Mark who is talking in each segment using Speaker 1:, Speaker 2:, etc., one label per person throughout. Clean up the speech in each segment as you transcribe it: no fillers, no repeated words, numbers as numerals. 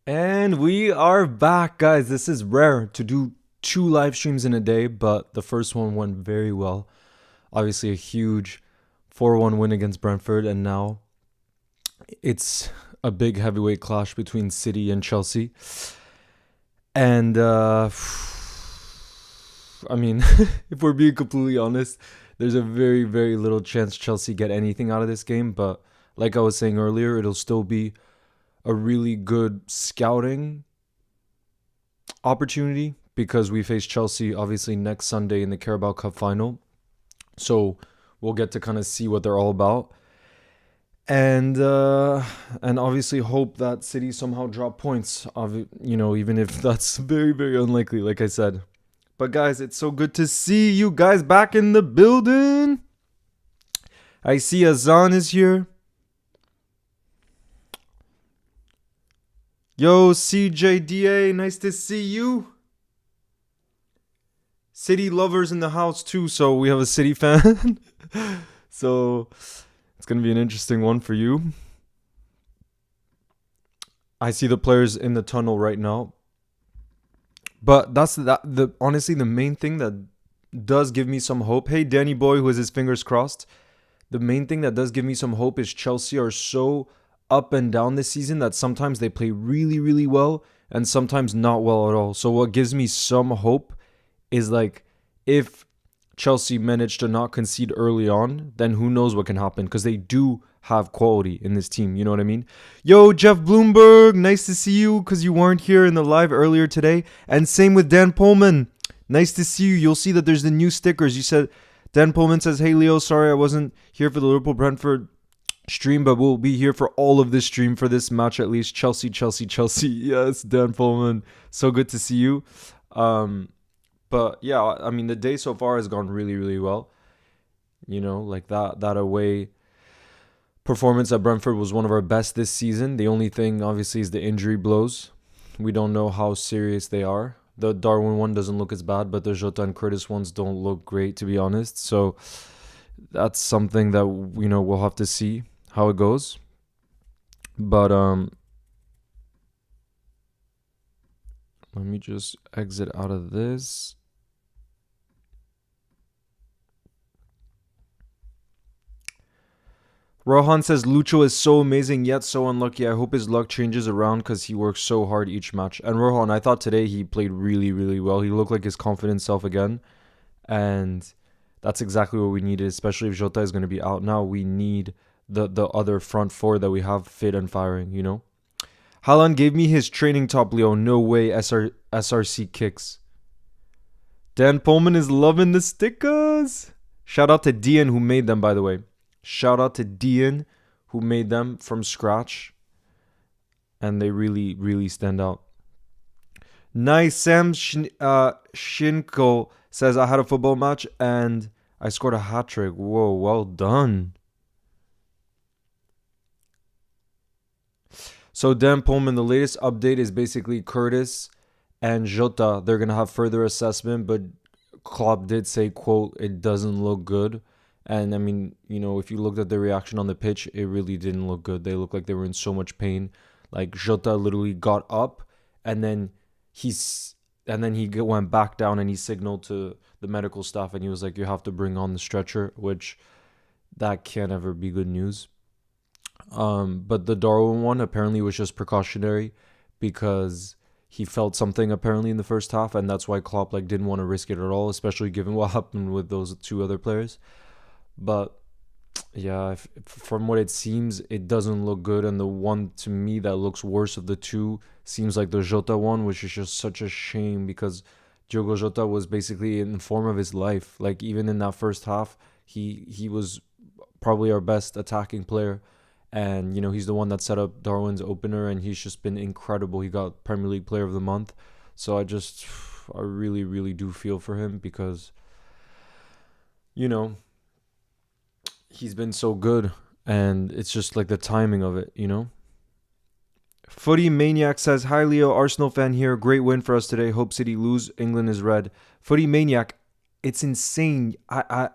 Speaker 1: And we are back, guys. This is rare to do two live streams in a day, but the first one went very well. Obviously, a huge 4-1 win against Brentford, and now it's a big heavyweight clash between City and Chelsea. And, I mean, if we're being completely honest, there's a very, very little chance Chelsea get anything out of this game, but like I was saying earlier, it'll still be a really good scouting opportunity because we face Chelsea obviously next Sunday in the Carabao Cup final. So we'll get to kind of see what they're all about. And obviously hope that City somehow drop points, even if that's very, very unlikely, like I said. But guys, it's so good to see you guys back in the building. I see Azan is here. Yo, CJDA, nice to see you. City lovers in the house too, so we have a City fan. So it's going to be an interesting one for you. I see the players in the tunnel right now. But honestly the main thing that does give me some hope. Hey, Danny boy, who has his fingers crossed. The main thing that does give me some hope is Chelsea are so up and down this season that sometimes they play really, really well and sometimes not well at all. So what gives me some hope is like if Chelsea managed to not concede early on, then who knows what can happen because they do have quality in this team. You know what I mean? Yo, Jeff Bloomberg, nice to see you because you weren't here in the live earlier today. And same with Dan Pullman. Nice to see you. You'll see that there's the new stickers. You said, Dan Pullman says, hey, Leo, sorry I wasn't here for the Liverpool-Brentford stream, but we'll be here for all of this stream for this match at least. Chelsea, Chelsea, Chelsea. Yes, Dan Pullman. So good to see you. But yeah, I mean, the day so far has gone really, really well. You know, like that away performance at Brentford was one of our best this season. The only thing, obviously, is the injury blows. We don't know how serious they are. The Darwin one doesn't look as bad, but the Jota and Curtis ones don't look great, to be honest. So that's something that, we'll have to see how it goes. But let me just exit out of this. Rohan says Lucho is so amazing yet so unlucky. I hope his luck changes around because he works so hard each match. And Rohan, I thought today he played really, really well. He looked like his confident self again. And that's exactly what we needed, especially if Jota is going to be out now. We need the other front four that we have fit and firing, Haaland gave me his training top, Leo. No way, SRC kicks. Dan Pullman is loving the stickers. Shout out to Dian who made them, by the way. Shout out to Dian who made them from scratch. And they really, really stand out. Nice. Sam Shinko says, I had a football match and I scored a hat trick. Whoa, well done. So Dan Pullman, the latest update is basically Curtis and Jota. They're going to have further assessment, but Klopp did say, quote, it doesn't look good. And I mean, if you looked at the reaction on the pitch, it really didn't look good. They looked like they were in so much pain. Like Jota literally got up and then he went back down and he signaled to the medical staff and he was like, you have to bring on the stretcher, which that can't ever be good news. But the Darwin one apparently was just precautionary because he felt something apparently in the first half, and that's why Klopp didn't want to risk it at all, especially given what happened with those two other players. But yeah, from what it seems, it doesn't look good, and the one to me that looks worse of the two seems like the Jota one, which is just such a shame because Diogo Jota was basically in the form of his life. Like even in that first half, he was probably our best attacking player. And, he's the one that set up Darwin's opener, and he's just been incredible. He got Premier League Player of the Month. So I really, really do feel for him because, he's been so good. And it's just like the timing of it, Footy Maniac says, hi, Leo, Arsenal fan here. Great win for us today. Hope City lose. England is red. Footy Maniac, it's insane. I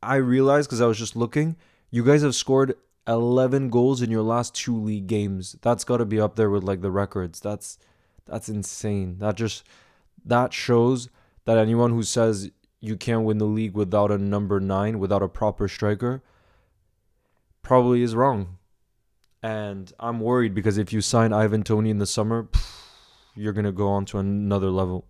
Speaker 1: realized because I was just looking, you guys have scored 11 goals in your last 2 league games. That's got to be up there with like the records. That's insane. That shows that anyone who says you can't win the league without a number 9, without a proper striker, probably is wrong. And I'm worried because if you sign Ivan Toney in the summer, you're going to go on to another level.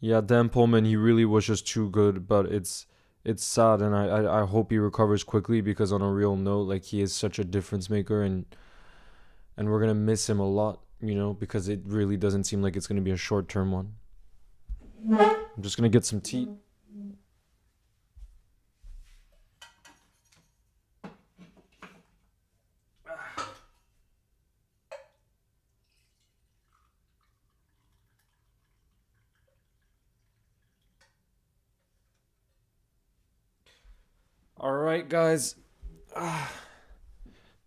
Speaker 1: Yeah, Dan Pullman, he really was just too good, but it's sad, and I hope he recovers quickly because on a real note, like he is such a difference maker, and we're gonna miss him a lot, because it really doesn't seem like it's gonna be a short-term one. I'm just gonna get some tea. All right, guys.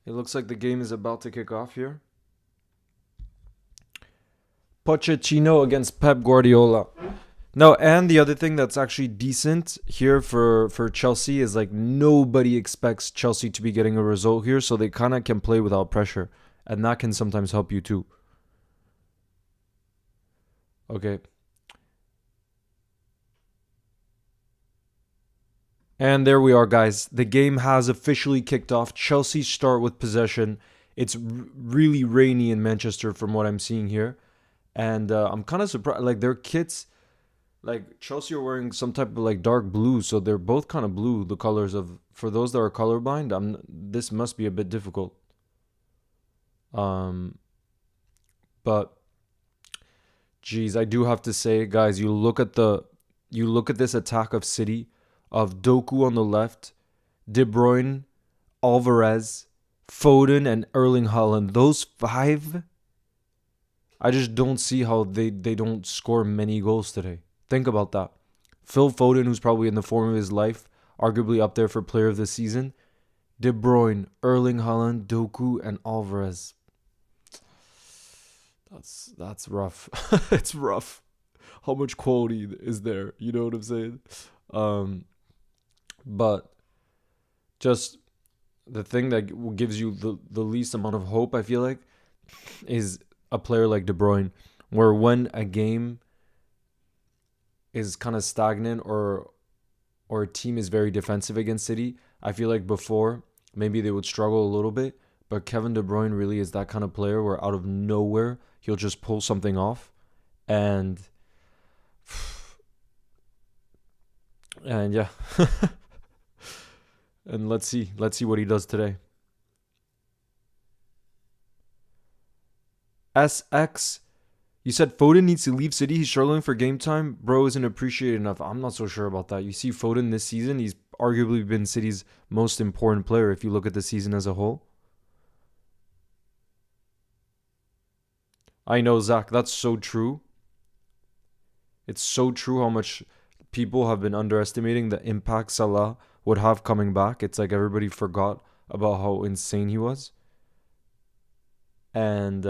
Speaker 1: It looks like the game is about to kick off here. Pochettino against Pep Guardiola. No, and the other thing that's actually decent here for Chelsea is like nobody expects Chelsea to be getting a result here, so they kind of can play without pressure, and that can sometimes help you too. Okay. And there we are, guys. The game has officially kicked off. Chelsea start with possession. It's really rainy in Manchester from what I'm seeing here. And I'm kind of surprised. Like, their kits, like, Chelsea are wearing some type of, like, dark blue. So they're both kind of blue, the colors of... For those that are colorblind, this must be a bit difficult. But, geez, I do have to say, guys, you look at this attack of City... of Doku on the left, De Bruyne, Alvarez, Foden, and Erling Haaland. Those 5, I just don't see how they don't score many goals today. Think about that. Phil Foden, who's probably in the form of his life, arguably up there for player of the season. De Bruyne, Erling Haaland, Doku, and Alvarez. That's rough. It's rough. How much quality is there? You know what I'm saying? But just the thing that gives you the least amount of hope, I feel like, is a player like De Bruyne, where when a game is kind of stagnant or a team is very defensive against City, I feel like before maybe they would struggle a little bit, but Kevin De Bruyne really is that kind of player where out of nowhere he'll just pull something off, and yeah. And let's see what he does today. SX, you said Foden needs to leave City. He's struggling for game time. Bro isn't appreciated enough. I'm not so sure about that. You see Foden this season, he's arguably been City's most important player if you look at the season as a whole. I know, Zach, that's so true. It's so true how much people have been underestimating the impact Salah would have coming back. It's like everybody forgot about how insane he was. And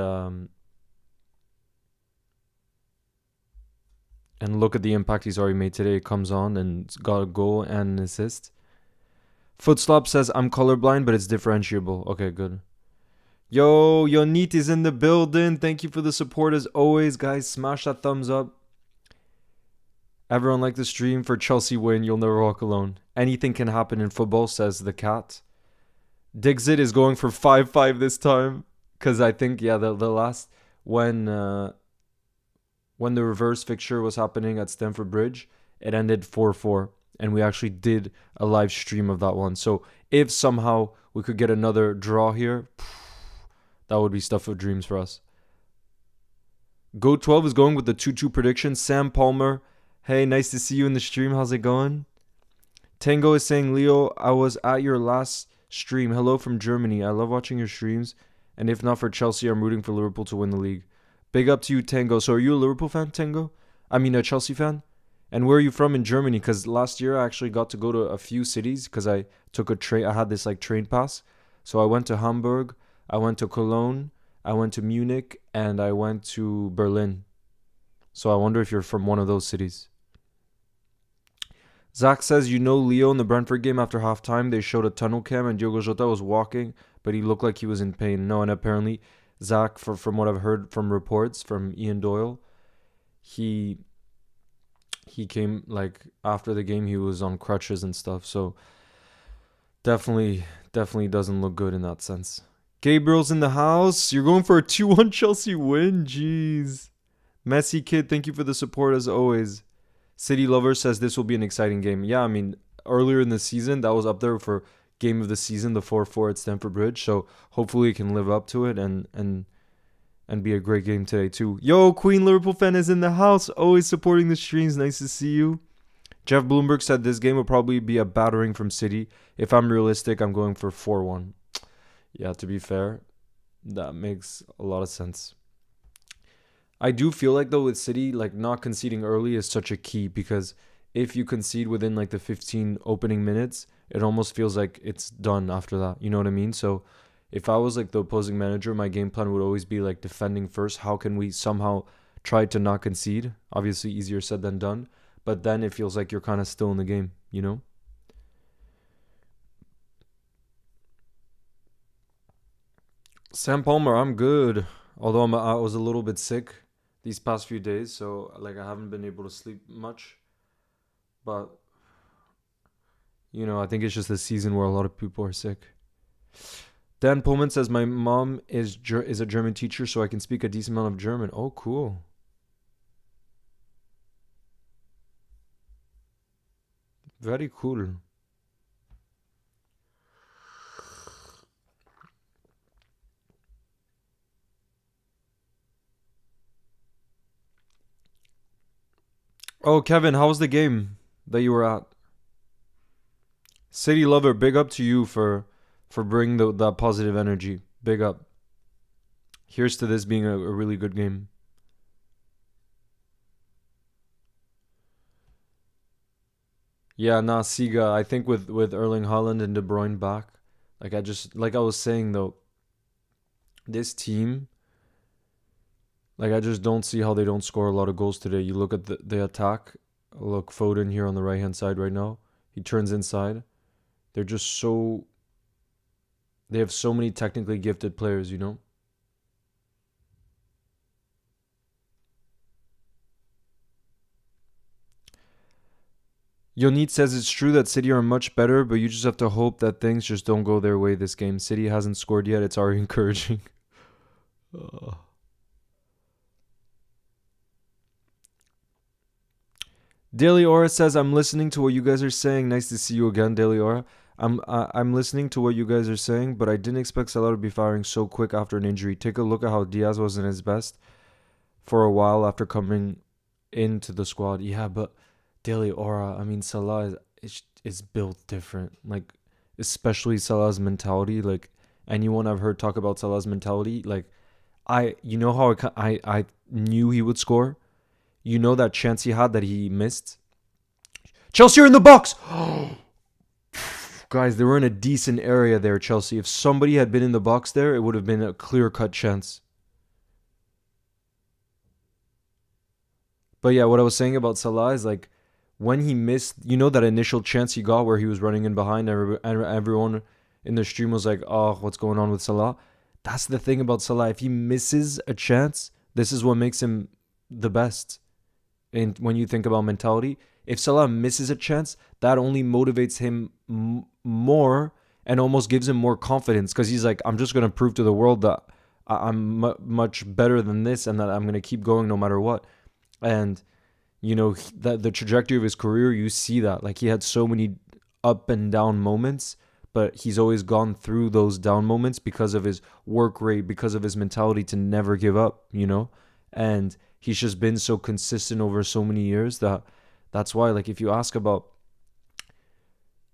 Speaker 1: look at the impact he's already made today. It comes on and got a goal and an assist. Footslop says, I'm colorblind, but it's differentiable. Okay, good. Yo, Neat is in the building. Thank you for the support as always, guys. Smash that thumbs up. Everyone like the stream. For Chelsea win, you'll never walk alone. Anything can happen in football, says the cat. Dixit is going for 5-5 this time. Because I think, the last... When the reverse fixture was happening at Stamford Bridge, it ended 4-4. And we actually did a live stream of that one. So if somehow we could get another draw here, that would be stuff of dreams for us. Go12 is going with the 2-2 prediction. Sam Palmer... Hey, nice to see you in the stream. How's it going? Tango is saying, Leo, I was at your last stream. Hello from Germany. I love watching your streams. And if not for Chelsea, I'm rooting for Liverpool to win the league. Big up to you, Tango. So are you a Liverpool fan, Tango? I mean, a Chelsea fan? And where are you from in Germany? Because last year I actually got to go to a few cities because I took a train. I had this like train pass. So I went to Hamburg. I went to Cologne. I went to Munich. And I went to Berlin. So I wonder if you're from one of those cities. Zach says, Leo in the Brentford game after halftime, they showed a tunnel cam and Diogo Jota was walking, but he looked like he was in pain. No, and apparently, Zach, from what I've heard from reports from Ian Doyle, he came like after the game, he was on crutches and stuff. So definitely doesn't look good in that sense. Gabriel's in the house. You're going for a 2-1 Chelsea win. Jeez. Messi kid, thank you for the support as always. City Lover says this will be an exciting game. Yeah, I mean, earlier in the season, that was up there for game of the season, the 4-4 at Stamford Bridge. So hopefully it can live up to it and be a great game today too. Yo, Queen Liverpool fan is in the house. Always supporting the streams. Nice to see you. Jeff Bloomberg said this game will probably be a battering from City. If I'm realistic, I'm going for 4-1. Yeah, to be fair, that makes a lot of sense. I do feel like though with City, like not conceding early is such a key because if you concede within like the 15 opening minutes, it almost feels like it's done after that. You know what I mean? So if I was like the opposing manager, my game plan would always be like defending first. How can we somehow try to not concede? Obviously easier said than done, but then it feels like you're kind of still in the game, you know? Sam Palmer, I'm good. Although I was a little bit sick these past few days, so like I haven't been able to sleep much. But I think it's just a season where a lot of people are sick. Dan Pullman says my mom is a German teacher, so I can speak a decent amount of German. Oh, cool. Very cool. Oh, Kevin, how was the game that you were at? City Lover, big up to you for bringing that positive energy. Big up. Here's to this being a really good game. Yeah, nah, Siga. I think with Erling Haaland and De Bruyne back, like I was saying though, this team, like I just don't see how they don't score a lot of goals today. You look at the attack. Look, Foden here on the right hand side right now. He turns inside. They're just so. They have so many technically gifted players. Yonit says it's true that City are much better, but you just have to hope that things just don't go their way this game. City hasn't scored yet. It's already encouraging. Uh. Daily Aura says, I'm listening to what you guys are saying. Nice to see you again, Daily Aura. I'm listening to what you guys are saying, but I didn't expect Salah to be firing so quick after an injury. Take a look at how Diaz wasn't his best for a while after coming into the squad. Yeah, but Daily Aura, I mean, Salah is built different. Like, especially Salah's mentality. Like, anyone I've heard talk about Salah's mentality, like, how I knew he would score? You know that chance he had that he missed? Chelsea are in the box! Guys, they were in a decent area there, Chelsea. If somebody had been in the box there, it would have been a clear-cut chance. But yeah, what I was saying about Salah is like, when he missed, that initial chance he got where he was running in behind, and everyone in the stream was like, oh, what's going on with Salah? That's the thing about Salah. If he misses a chance, this is what makes him the best. And when you think about mentality, if Salah misses a chance, that only motivates him more and almost gives him more confidence because he's like, I'm just going to prove to the world that I'm much better than this and that I'm going to keep going no matter what. And, that the trajectory of his career, you see that. Like, he had so many up and down moments, but he's always gone through those down moments because of his work rate, because of his mentality to never give up. And he's just been so consistent over so many years that's why, like, if you ask about,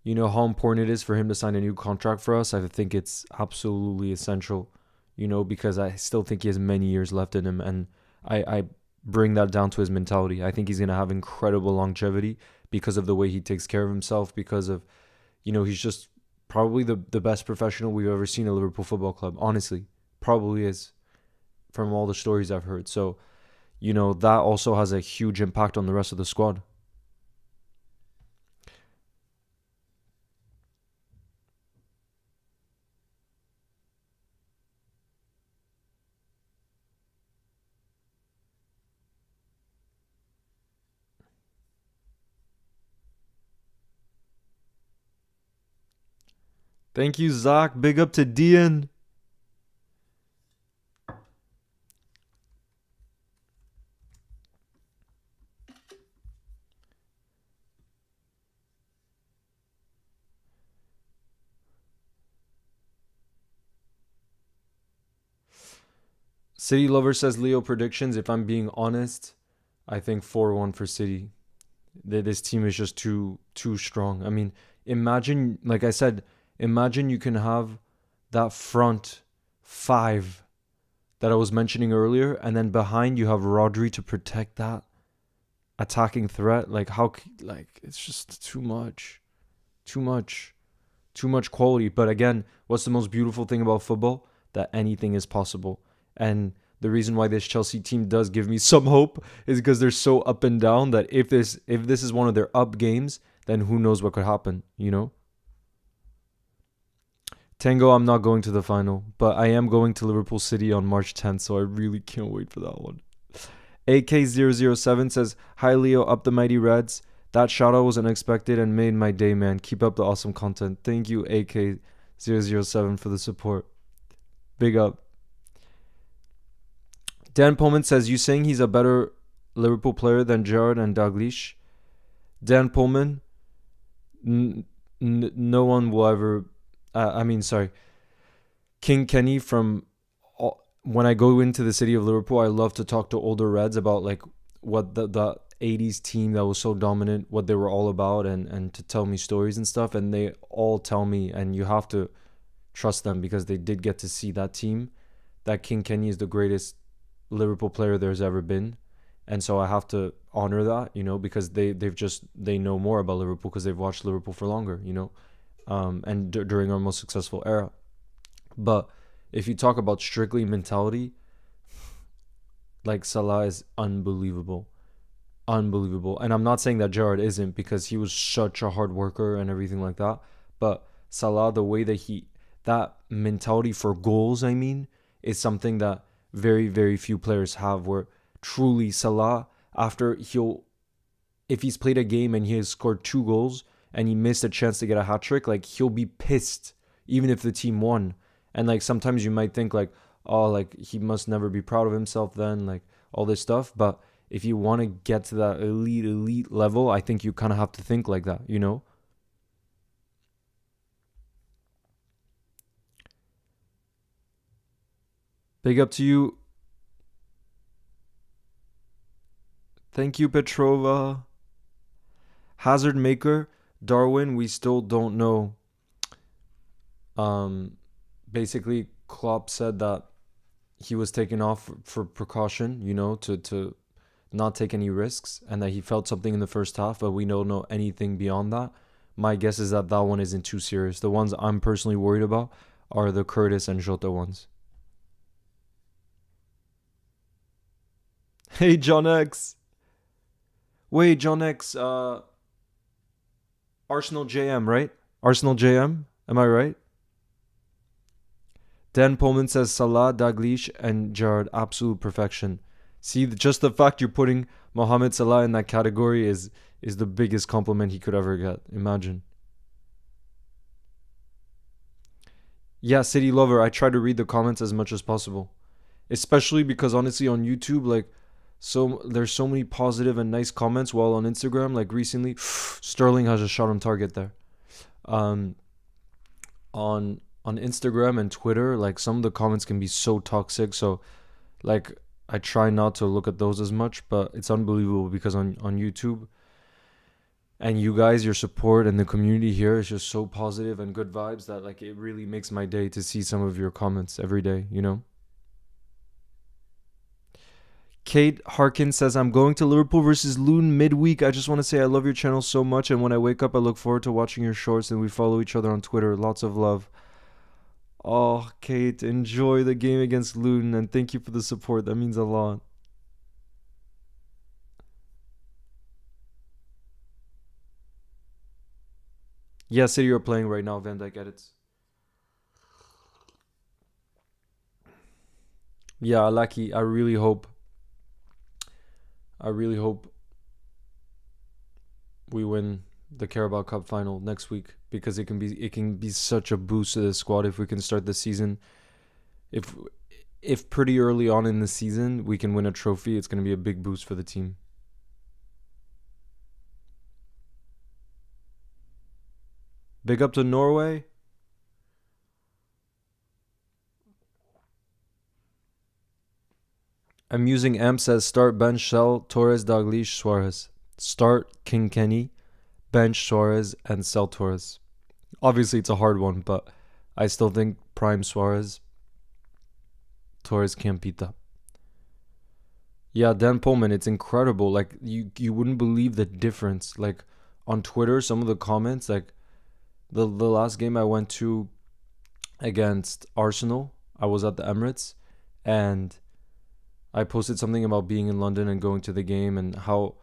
Speaker 1: how important it is for him to sign a new contract for us, I think it's absolutely essential, because I still think he has many years left in him. And I bring that down to his mentality. I think he's going to have incredible longevity because of the way he takes care of himself, because of, he's just probably the best professional we've ever seen at Liverpool Football Club. Honestly, probably is from all the stories I've heard. So, that also has a huge impact on the rest of the squad. Thank you, Zach. Big up to Dian. City Lover says Leo predictions. If I'm being honest, I think 4-1 for City. This team is just too strong. I mean, imagine, like I said, imagine you can have that front five that I was mentioning earlier, and then behind you have Rodri to protect that attacking threat. Like it's just too much, too much quality. But again, what's the most beautiful thing about football? That anything is possible. And the reason why this Chelsea team does give me some hope is because they're so up and down that if this is one of their up games, then who knows what could happen, you know? Tango, I'm not going to the final, but I am going to Liverpool City on March 10th, so I really can't wait for that one. AK007 says, "Hi Leo, up the mighty Reds. That shout out was unexpected and made my day, man. Keep up the awesome content." Thank you, AK007, for the support. Big up. Dan Pullman says, "You saying he's a better Liverpool player than Gerrard and Dalglish?" Dan Pullman, no one will ever... sorry. King Kenny from... When I go into the city of Liverpool, I love to talk to older Reds about like what the 80s team that was so dominant, what they were all about, and to tell me stories and stuff. And they all tell me, and you have to trust them because they did get to see that team, that King Kenny is the greatest Liverpool player there's ever been. And so I have to honor that, you know, because they know more about Liverpool because they've watched Liverpool for longer, you know, and during our most successful era. But if you talk about strictly mentality, like Salah is unbelievable. Unbelievable. And I'm not saying that Gerrard isn't, because he was such a hard worker and everything like that. But Salah, the way that that mentality for goals, I mean, is something that very, very few players have, where truly Salah, if he's played a game and he has scored 2 goals and he missed a chance to get a hat trick, like he'll be pissed even if the team won. And like sometimes you might think like, oh, like he must never be proud of himself then, like all this stuff. But if you want to get to that elite level, I think you kind of have to think like that, you know? Big up to you. Thank you, Petrova. Hazard Maker, Darwin, we still don't know. Basically, Klopp said that he was taken off for precaution, you know, to not take any risks, and that he felt something in the first half, but we don't know anything beyond that. My guess is that one isn't too serious. The ones I'm personally worried about are the Curtis and Jota ones. Hey, John X. Wait, John X, Arsenal JM, right? Arsenal JM, am I right? Dan Pullman says Salah, Dalglish, and Gerrard, absolute perfection. See, just the fact you're putting Mohamed Salah in that category is the biggest compliment he could ever get. Imagine. Yeah, City Lover, I try to read the comments as much as possible. Especially because honestly on YouTube, like, so there's so many positive and nice comments, while on Instagram, like recently, Sterling has a shot on target there. On Instagram and Twitter, like some of the comments can be so toxic. So like I try not to look at those as much, but it's unbelievable because on YouTube, and you guys, your support and the community here is just so positive and good vibes that like it really makes my day to see some of your comments every day, you know? Kate Harkin says, "I'm going to Liverpool versus Luton midweek. I just want to say I love your channel so much, and when I wake up, I look forward to watching your shorts, and we follow each other on Twitter. Lots of love." Oh, Kate, enjoy the game against Luton, and thank you for the support. That means a lot. Yeah, City are playing right now, Van Dijk edits. Yeah, Lucky, I really hope we win the Carabao Cup final next week, because it can be such a boost to the squad if we can start the season. If if pretty early on in the season we can win a trophy, it's going to be a big boost for the team. Big up to Norway. I'm using amp says start, bench, sell Torres, Dalglish, Suarez. Start King Kenny, bench Suarez, and sell Torres. Obviously, it's a hard one, but I still think prime Suarez. Torres can't beat that. Yeah, Dan Pullman, it's incredible. Like you wouldn't believe the difference. Like on Twitter, some of the comments, like the last game I went to against Arsenal, I was at the Emirates, and I posted something about being in London and going to the game, and how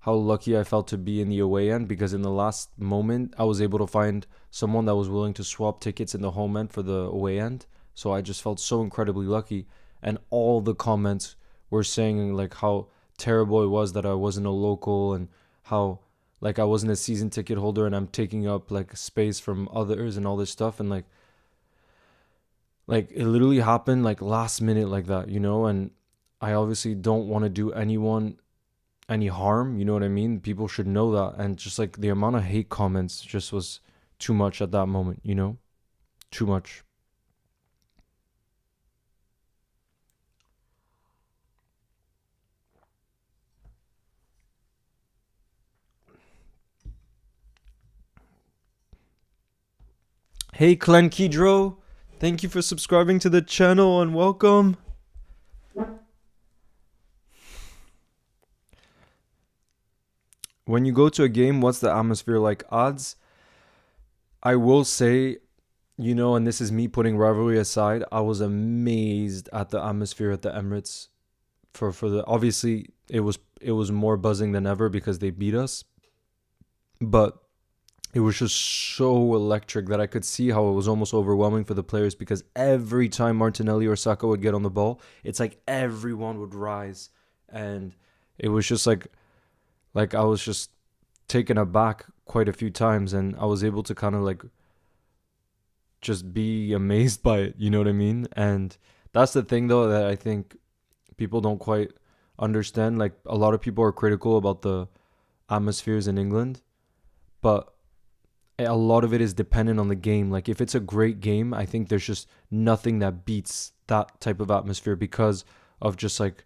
Speaker 1: lucky I felt to be in the away end, because in the last moment I was able to find someone that was willing to swap tickets in the home end for the away end. So I just felt so incredibly lucky, and all the comments were saying like how terrible it was that I wasn't a local, and how like I wasn't a season ticket holder and I'm taking up like space from others and all this stuff, and like it literally happened like last minute like that, and I obviously don't want to do anyone any harm, you know what I mean? People should know that. And just like the amount of hate comments just was too much at that moment. Too much. Hey, Clen Kidro. Thank you for subscribing to the channel and welcome. When you go to a game, what's the atmosphere like? Odds, I will say, and this is me putting rivalry aside, I was amazed at the atmosphere at the Emirates. For the obviously it was more buzzing than ever because they beat us, but it was just so electric that I could see how it was almost overwhelming for the players, because every time Martinelli or Saka would get on the ball, it's like everyone would rise, and it was just like I was just taken aback quite a few times, and I was able to kind of like just be amazed by it, you know what I mean? And that's the thing though that I think people don't quite understand. Like a lot of people are critical about the atmospheres in England, but a lot of it is dependent on the game. Like if it's a great game, I think there's just nothing that beats that type of atmosphere because of just like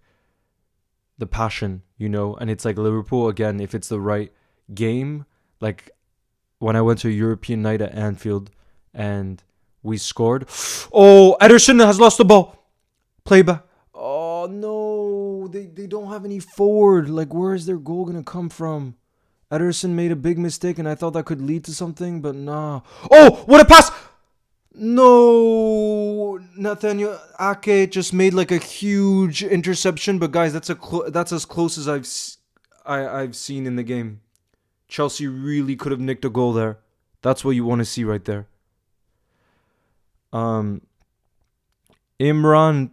Speaker 1: the passion. And it's like Liverpool again, if it's the right game, like when I went to a European night at Anfield and we scored. Oh, Ederson has lost the ball. Play back. Oh no, they don't have any forward. Like where is their goal gonna come from? Ederson made a big mistake, and I thought that could lead to something, but nah. Oh, what a pass! No, Nathaniel Ake just made like a huge interception, but guys, that's as close as I've seen in the game. Chelsea really could have nicked a goal there. That's what you want to see right there. Imran,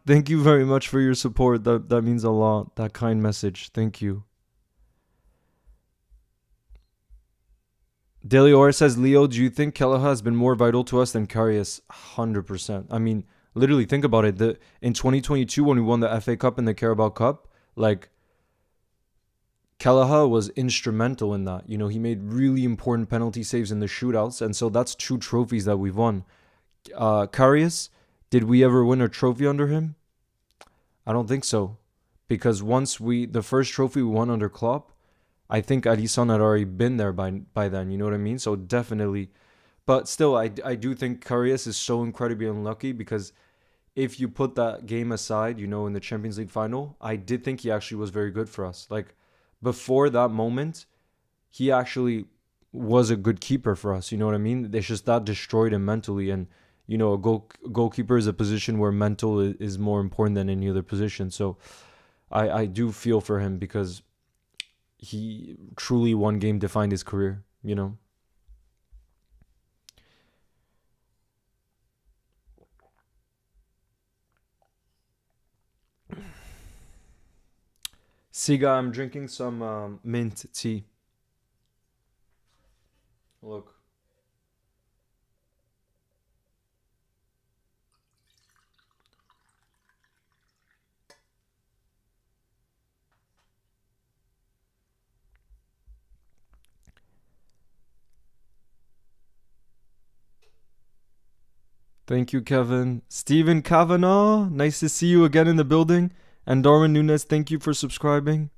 Speaker 1: thank you very much for your support. That means a lot. That kind message. Thank you. Daily Ora says, Leo, do you think Kelleher has been more vital to us than Karius? 100%. I mean, literally, think about it. In 2022, when we won the FA Cup and the Carabao Cup, like, Kelleher was instrumental in that. He made really important penalty saves in the shootouts, and so that's 2 trophies that we've won. Karius, did we ever win a trophy under him? I don't think so. Because the first trophy we won under Klopp, I think Alisson had already been there by then, you know what I mean? So definitely. But still, I do think Karius is so incredibly unlucky, because if you put that game aside, in the Champions League final, I did think he actually was very good for us. Like, before that moment, he actually was a good keeper for us, you know what I mean? It's just that destroyed him mentally, and, a goalkeeper is a position where mental is more important than any other position. So I do feel for him, because he truly one game defined his career. Siga, I'm drinking some mint tea. Thank you, Kevin. Steven Kavanaugh, nice to see you again in the building. And Darwin Nunez, thank you for subscribing.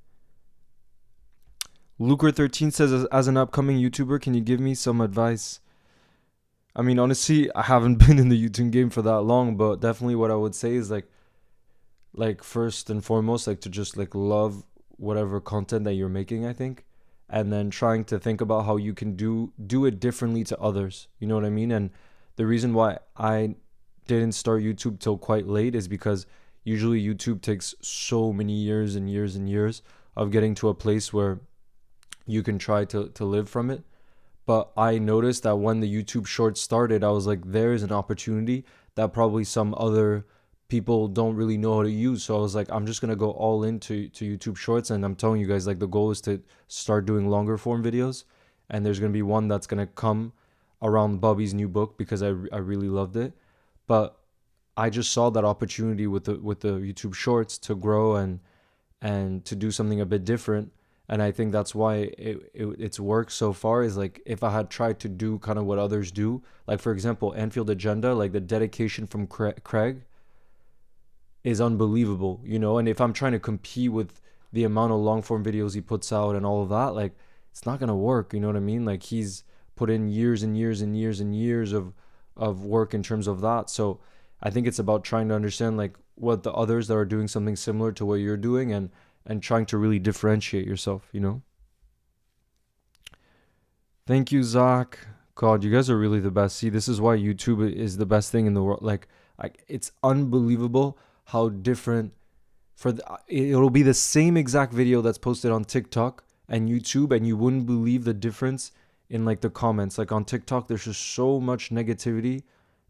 Speaker 1: Luker13 says, as an upcoming YouTuber, can you give me some advice? I mean, honestly, I haven't been in the YouTube game for that long, but definitely what I would say is like first and foremost, like to just like love whatever content that you're making, I think, and then trying to think about how you can do it differently to others. You know what I mean? And the reason why I didn't start YouTube till quite late is because usually YouTube takes so many years and years and years of getting to a place where you can try to live from it. But I noticed that when the YouTube shorts started, I was like, there's an opportunity that probably some other people don't really know how to use. So I was like, I'm just going to go all into YouTube shorts. And I'm telling you guys, like, the goal is to start doing longer form videos. And there's going to be one that's going to come around Bobby's new book because I really loved it. But I just saw that opportunity with the YouTube shorts to grow and to do something a bit different. And I think that's why it's worked so far. Is like, if I had tried to do kind of what others do, like for example, Anfield Agenda, like the dedication from Craig is unbelievable, you know. And if I'm trying to compete with the amount of long form videos he puts out and all of that, like, it's not gonna work, you know what I mean? Like, he's put in years and years and years and years of work in terms of that. So I think it's about trying to understand like what the others that are doing something similar to what you're doing, and trying to really differentiate yourself, you know? Thank you, Zach. God, you guys are really the best. See, this is why YouTube is the best thing in the world. Like, it's unbelievable how different it'll be the same exact video that's posted on TikTok and YouTube, and you wouldn't believe the difference in like the comments. Like on TikTok, there's just so much negativity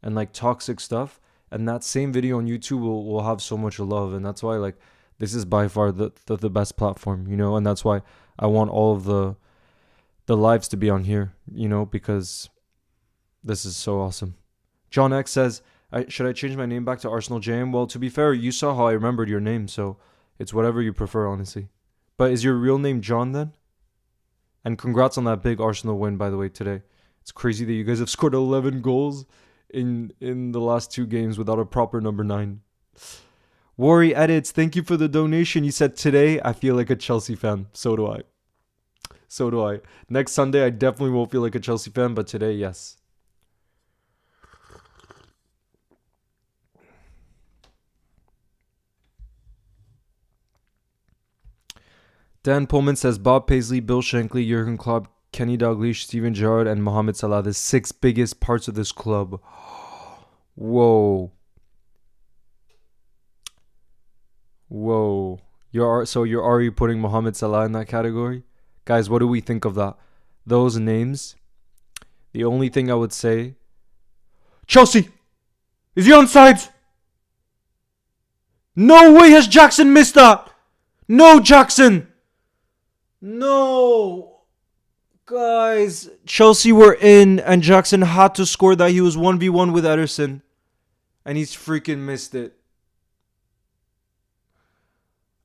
Speaker 1: and like toxic stuff, and that same video on YouTube will have so much love. And that's why, like, this is by far the best platform, you know. And that's why I want all of the lives to be on here, you know, because this is so awesome. John X says, should I change my name back to Arsenal JM? Well, to be fair, you saw how I remembered your name, so it's whatever you prefer, honestly. But is your real name John then? And congrats on that big Arsenal win, by the way, today. It's crazy that you guys have scored 11 goals in the last 2 games without a proper number 9. Worry Edits, thank you for the donation. You said, today I feel like a Chelsea fan. So do I. So do I. Next Sunday, I definitely won't feel like a Chelsea fan, but today, yes. Dan Pullman says, Bob Paisley, Bill Shankly, Jurgen Klopp, Kenny Dalglish, Steven Gerrard, and Mohamed Salah, the 6 biggest parts of this club. Whoa. Whoa. You're already putting Mohamed Salah in that category? Guys, what do we think of that? Those names. The only thing I would say... Chelsea! Is he onside? No way has Jackson missed that! No, Jackson! No! Guys, Chelsea were in and Jackson had to score that. He was 1v1 with Ederson. And he's freaking missed it.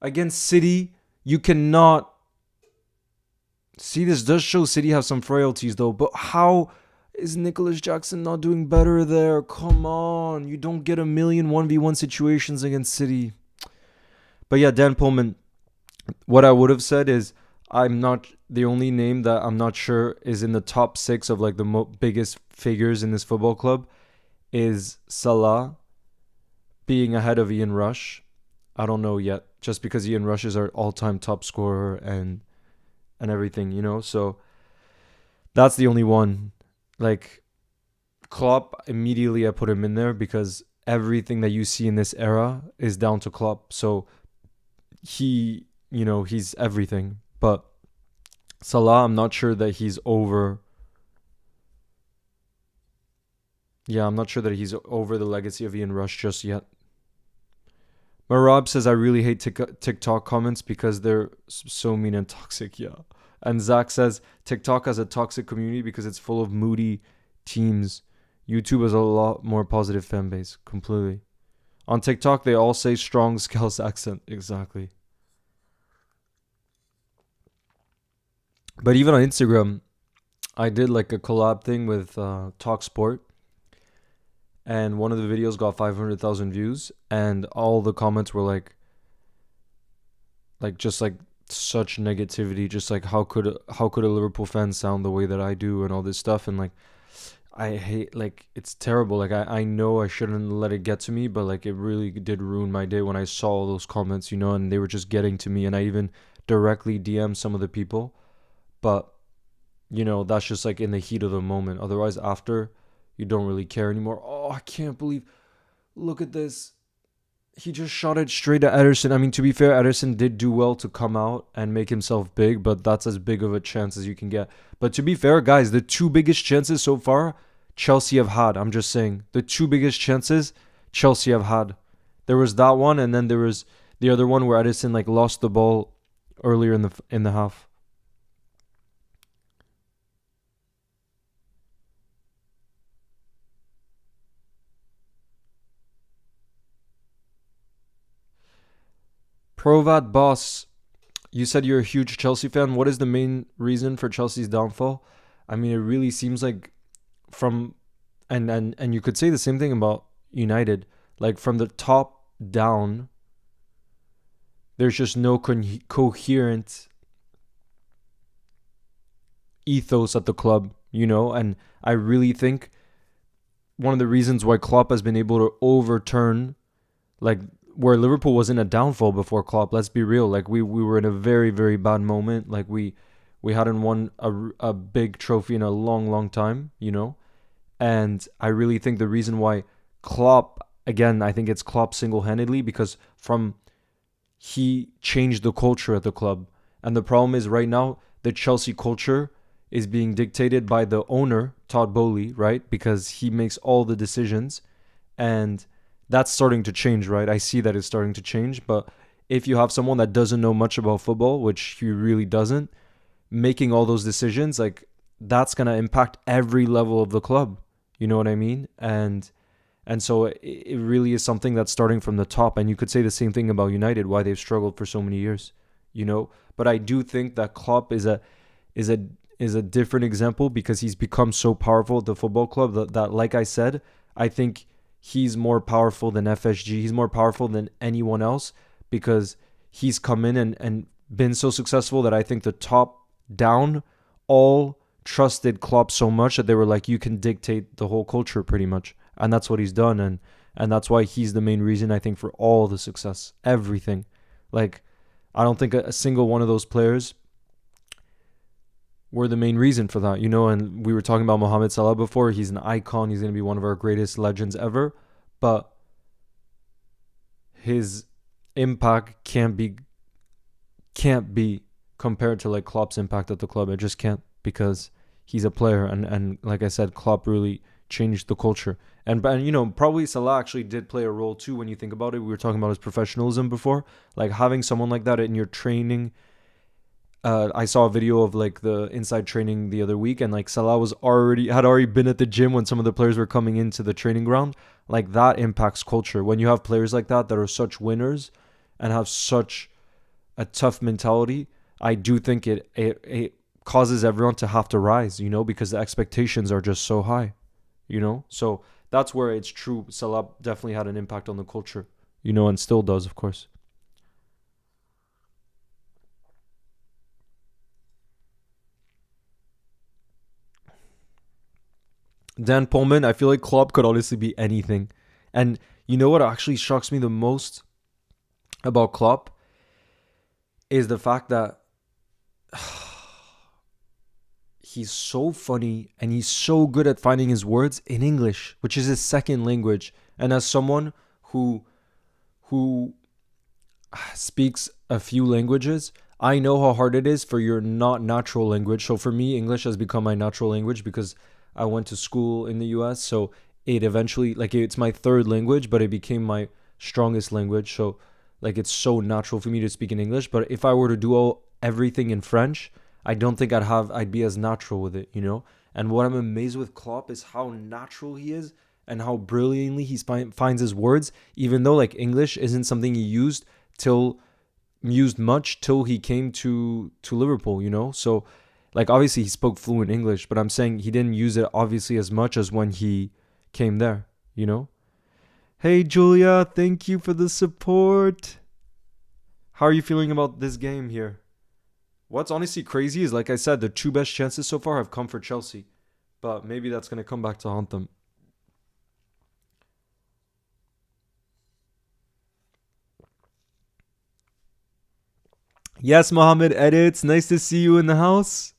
Speaker 1: Against City, you cannot... See, this does show City have some frailties though. But how is Nicholas Jackson not doing better there? Come on. You don't get a million 1v1 situations against City. But yeah, Dan Pullman, what I would have said is, I'm not... The only name that I'm not sure is in the top 6 of like the biggest figures in this football club is Salah being ahead of Ian Rush. I don't know yet, just because Ian Rush is our all-time top scorer and everything, you know. So that's the only one. Like, Klopp, immediately I put him in there because everything that you see in this era is down to Klopp. So he, you know, he's everything. But Salah, I'm not sure that he's over. Yeah, I'm not sure that he's over the legacy of Ian Rush just yet. Marab says, I really hate TikTok comments because they're so mean and toxic. Yeah. And Zach says, TikTok has a toxic community because it's full of moody teams. YouTube has a lot more positive fan base. Completely. On TikTok, they all say strong Scouse accent. Exactly. But even on Instagram, I did like a collab thing with Talk Sport. and one of the videos got 500,000 views, and all the comments were just like such negativity, just like how could a Liverpool fan sound the way that I do and all this stuff, and like I hate, like, it's terrible. Like I know I shouldn't let it get to me, but like it really did ruin my day when I saw all those comments, and they were just getting to me, and I even directly DM some of the people, but that's just like in the heat of the moment. Otherwise, after, you don't really care anymore. Oh, I can't believe, look at this. He just shot it straight at Ederson. I mean, to be fair, Ederson did do well to come out and make himself big, but that's as big of a chance as you can get. But to be fair, guys, the two biggest chances so far Chelsea have had. I'm just saying, the two biggest chances Chelsea have had. There was that one, and then there was the other one where Ederson like lost the ball earlier in the half. Provat Boss, you said you're a huge Chelsea fan. What is the main reason for Chelsea's downfall? I mean, it really seems like from and you could say the same thing about United. Like from the top down, there's just no coherent ethos at the club, and I really think one of the reasons why Klopp has been able to overturn, like, where Liverpool was in a downfall before Klopp. Let's be real. Like we were in a very, very bad moment. Like we hadn't won a big trophy in a long, long time, And I really think the reason why Klopp, again, I think it's Klopp single-handedly, because he changed the culture at the club. And the problem is right now, the Chelsea culture is being dictated by the owner, Todd Boehly, right? Because he makes all the decisions, and that's starting to change, right? I see that it's starting to change, but if you have someone that doesn't know much about football, which he really doesn't, making all those decisions, like, that's going to impact every level of the club. You know what I mean? And so it really is something that's starting from the top. And you could say the same thing about United, why they've struggled for so many years, But I do think that Klopp is a different example, because he's become so powerful at the football club that like I said, I think he's more powerful than FSG. He's more powerful than anyone else, because he's come in and been so successful that I think the top down all trusted Klopp so much that they were like, you can dictate the whole culture pretty much. And that's what he's done. And that's why he's the main reason, I think, for all the success, everything. Like, I don't think a single one of those players were the main reason for that, And we were talking about Mohamed Salah before. He's an icon. He's going to be one of our greatest legends ever. But his impact can't be compared to like Klopp's impact at the club. It just can't, because he's a player, and like I said, Klopp really changed the culture. And probably Salah actually did play a role too when you think about it. We were talking about his professionalism before, like having someone like that in your training. I saw a video of like the inside training the other week, and like Salah had already been at the gym when some of the players were coming into the training ground. Like, that impacts culture. When you have players like that are such winners and have such a tough mentality, I do think it causes everyone to have to rise, because the expectations are just so high, So that's where it's true. Salah definitely had an impact on the culture, and still does, of course. Dan Pullman, I feel like Klopp could honestly be anything. And you know what actually shocks me the most about Klopp is the fact that he's so funny and he's so good at finding his words in English, which is his second language. And as someone who speaks a few languages, I know how hard it is for your not natural language. So for me, English has become my natural language because I went to school in the US. So it eventually, like, it's my third language, but it became my strongest language. So like, it's so natural for me to speak in English. But if I were to do everything in French, I don't think I'd be as natural with it, And what I'm amazed with Klopp is how natural he is and how brilliantly he finds his words, even though like English isn't something he used much till he came to Liverpool, So like, obviously he spoke fluent English, but I'm saying he didn't use it obviously as much as when he came there, you know? Hey, Julia, thank you for the support. How are you feeling about this game here? What's honestly crazy is, like I said, the two best chances so far have come for Chelsea. But maybe that's going to come back to haunt them. Yes, Mohammed Edits. Nice to see you in the house.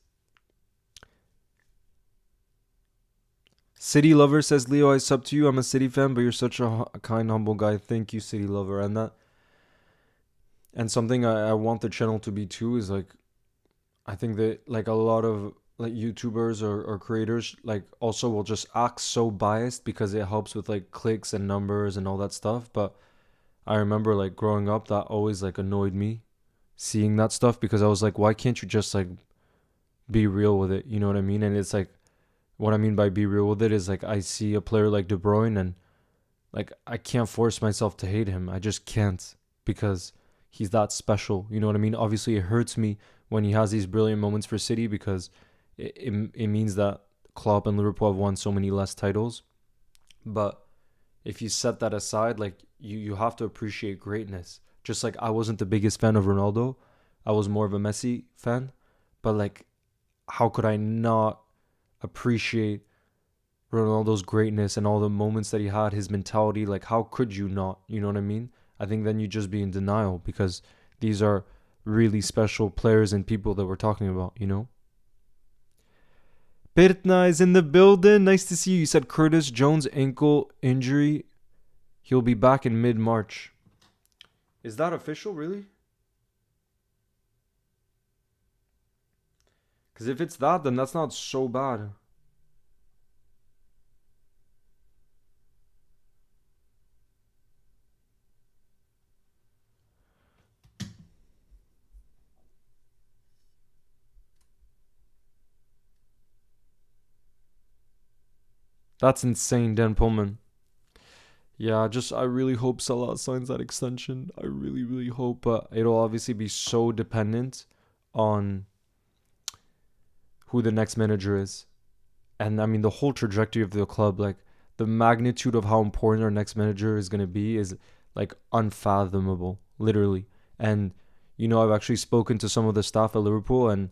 Speaker 1: City Lover says, Leo, I sub to you. I'm a City fan, but you're such a kind, humble guy. Thank you, City Lover. And something I want the channel to be too is like, I think that like a lot of like YouTubers or creators like also will just act so biased because it helps with like clicks and numbers and all that stuff. But I remember like growing up, that always like annoyed me seeing that stuff because I was like, why can't you just like be real with it? You know what I mean? And it's like, what I mean by be real with it is like I see a player like De Bruyne and like I can't force myself to hate him. I just can't because he's that special. You know what I mean? Obviously, it hurts me when he has these brilliant moments for City because it means that Klopp and Liverpool have won so many less titles. But if you set that aside, like you have to appreciate greatness. Just like I wasn't the biggest fan of Ronaldo, I was more of a Messi fan. But like, how could I not appreciate Ronaldo's greatness and all the moments that he had, his mentality? Like, how could you not? You know what I mean? I think then you just be in denial because these are really special players and people that we're talking about, you know? Birtna is in the building. Nice to see you. You said Curtis Jones ankle injury. He'll be back in mid-March. Is that official, really? Because if it's that, then that's not so bad. That's insane, Dan Pullman. Yeah, I really hope Salah signs that extension. I really, really hope. But it'll obviously be so dependent on who the next manager is. And I mean, the whole trajectory of the club, like the magnitude of how important our next manager is going to be is like unfathomable, literally. And, I've actually spoken to some of the staff at Liverpool and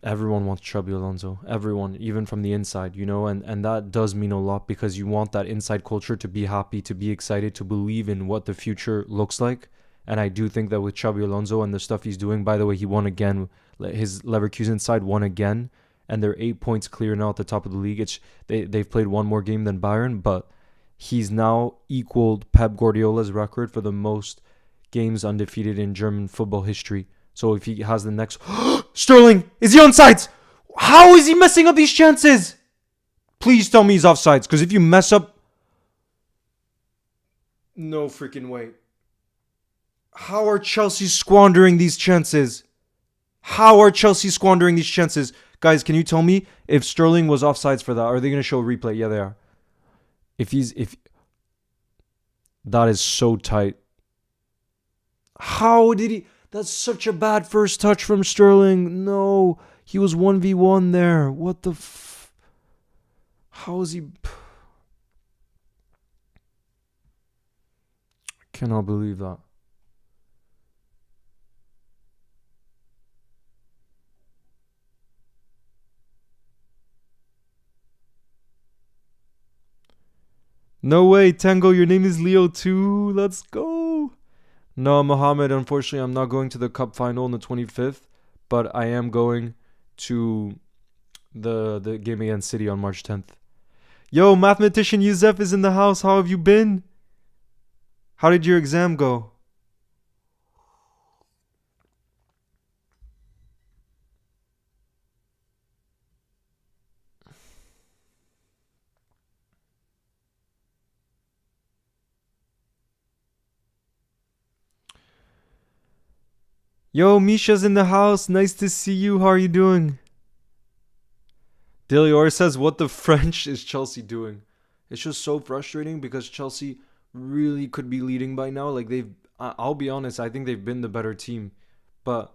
Speaker 1: everyone wants Chubby Alonso. Everyone, even from the inside, and that does mean a lot because you want that inside culture to be happy, to be excited, to believe in what the future looks like. And I do think that with Chubby Alonso and the stuff he's doing, by the way, he won again. His Leverkusen side won again, and they're 8 points clear now at the top of the league. They've played one more game than Bayern, but he's now equaled Pep Guardiola's record for the most games undefeated in German football history. So if he has the next... Sterling! Is he onside? How is he messing up these chances? Please tell me he's offsides, because if you mess up... No freaking way. How are Chelsea squandering these chances? Guys, can you tell me if Sterling was offsides for that? Are they going to show a replay? Yeah, they are. If that is so tight. How did he... That's such a bad first touch from Sterling. No, he was 1v1 there. What the How is he... I cannot believe that. No way, Tango, your name is Leo too. Let's go. No, Mohammed, unfortunately, I'm not going to the cup final on the 25th, but I am going to the game against City on March 10th. Yo, mathematician Yusef is in the house. How have you been? How did your exam go? Yo, Misha's in the house. Nice to see you. How are you doing? Delior says, what the French is Chelsea doing? It's just so frustrating because Chelsea really could be leading by now. Like I'll be honest, I think they've been the better team. But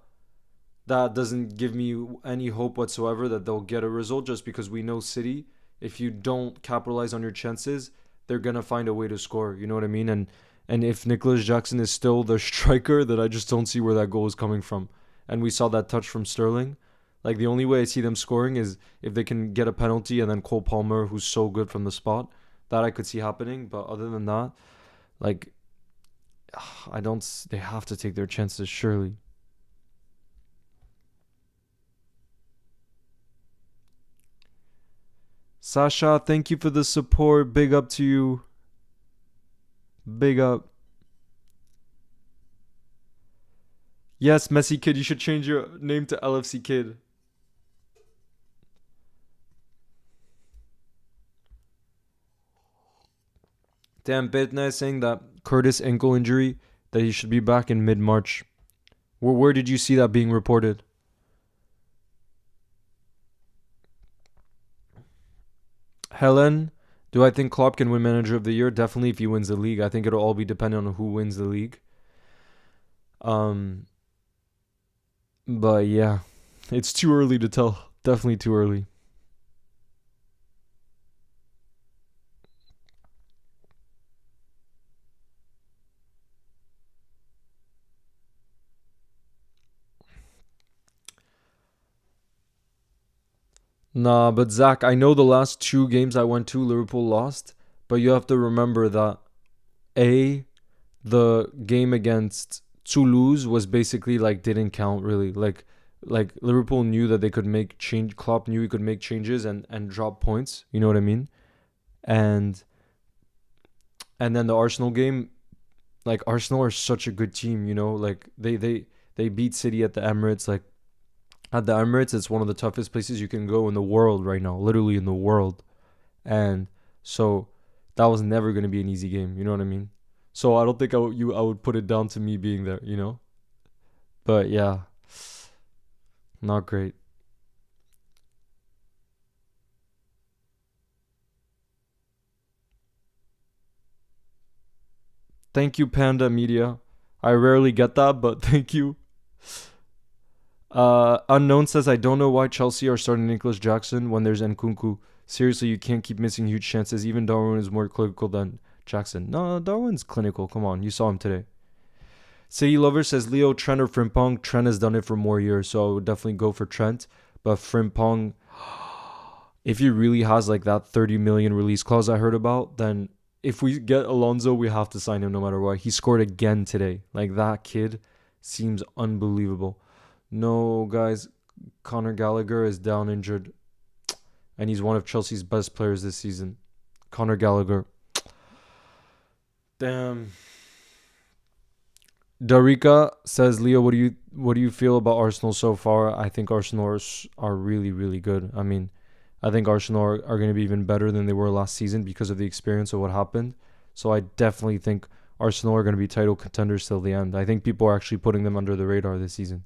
Speaker 1: that doesn't give me any hope whatsoever that they'll get a result just because we know City if you don't capitalize on your chances, they're gonna find a way to score. You know what I mean? And if Nicholas Jackson is still the striker, then I just don't see where that goal is coming from. And we saw that touch from Sterling. Like the only way I see them scoring is if they can get a penalty and then Cole Palmer, who's so good from the spot, that I could see happening. But other than that, like I don't. They have to take their chances, surely. Sasha, thank you for the support. Big up to you. Big up. Yes, Messi Kid, you should change your name to LFC Kid. Damn, Betna is saying that Curtis ankle injury, that he should be back in mid-March. Where did you see that being reported? Helen, do I think Klopp can win Manager of the Year? Definitely if he wins the league. I think it'll all be dependent on who wins the league. Um, but yeah, it's too early to tell. Definitely too early. Nah, but Zach, I know the last two games I went to, Liverpool lost, but you have to remember that A, the game against Toulouse was basically like didn't count really. Like Liverpool knew that they could make change. Klopp knew he could make changes and drop points. You know what I mean? And and then the Arsenal game, like Arsenal are such a good team. You know, like they beat City at the Emirates. Like at the Emirates, it's one of the toughest places you can go in the world right now, literally in the world. And so that was never going to be an easy game. You know what I mean? So I don't think I would put it down to me being there. You know? But yeah, not great. Thank you, Panda Media. I rarely get that, but thank you. Unknown says, I don't know why Chelsea are starting Nicholas Jackson when there's Nkunku. Seriously, you can't keep missing huge chances. Even Darwin is more clinical than Jackson. No, Darwin's clinical. Come on, you saw him today. City Lover says, Leo, Trent, or Frimpong. Trent has done it for more years, so I would definitely go for Trent. But Frimpong, if he really has like that 30 million release clause I heard about, then if we get Alonso, we have to sign him no matter what. He scored again today. Like that kid seems unbelievable. No, guys, Conor Gallagher is down injured, and he's one of Chelsea's best players this season. Conor Gallagher. Damn. Darika says, Leo, what do you feel about Arsenal so far? I think Arsenal are really, really good. I mean, I think Arsenal are going to be even better than they were last season because of the experience of what happened. So I definitely think Arsenal are going to be title contenders till the end. I think people are actually putting them under the radar this season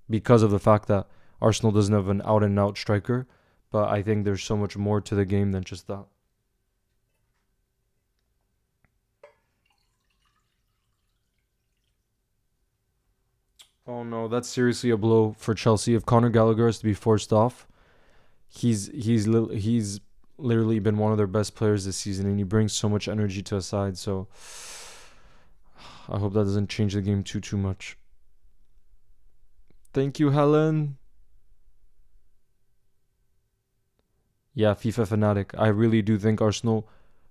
Speaker 1: because of the fact that Arsenal doesn't have an out and out striker. But I think there's so much more to the game than just that. Oh no, that's seriously a blow for Chelsea. If Conor Gallagher is to be forced off, he's literally been one of their best players this season, and he brings so much energy to a side. So I hope that doesn't change the game too much. Thank you, Helen. Yeah, FIFA fanatic. I really do think Arsenal.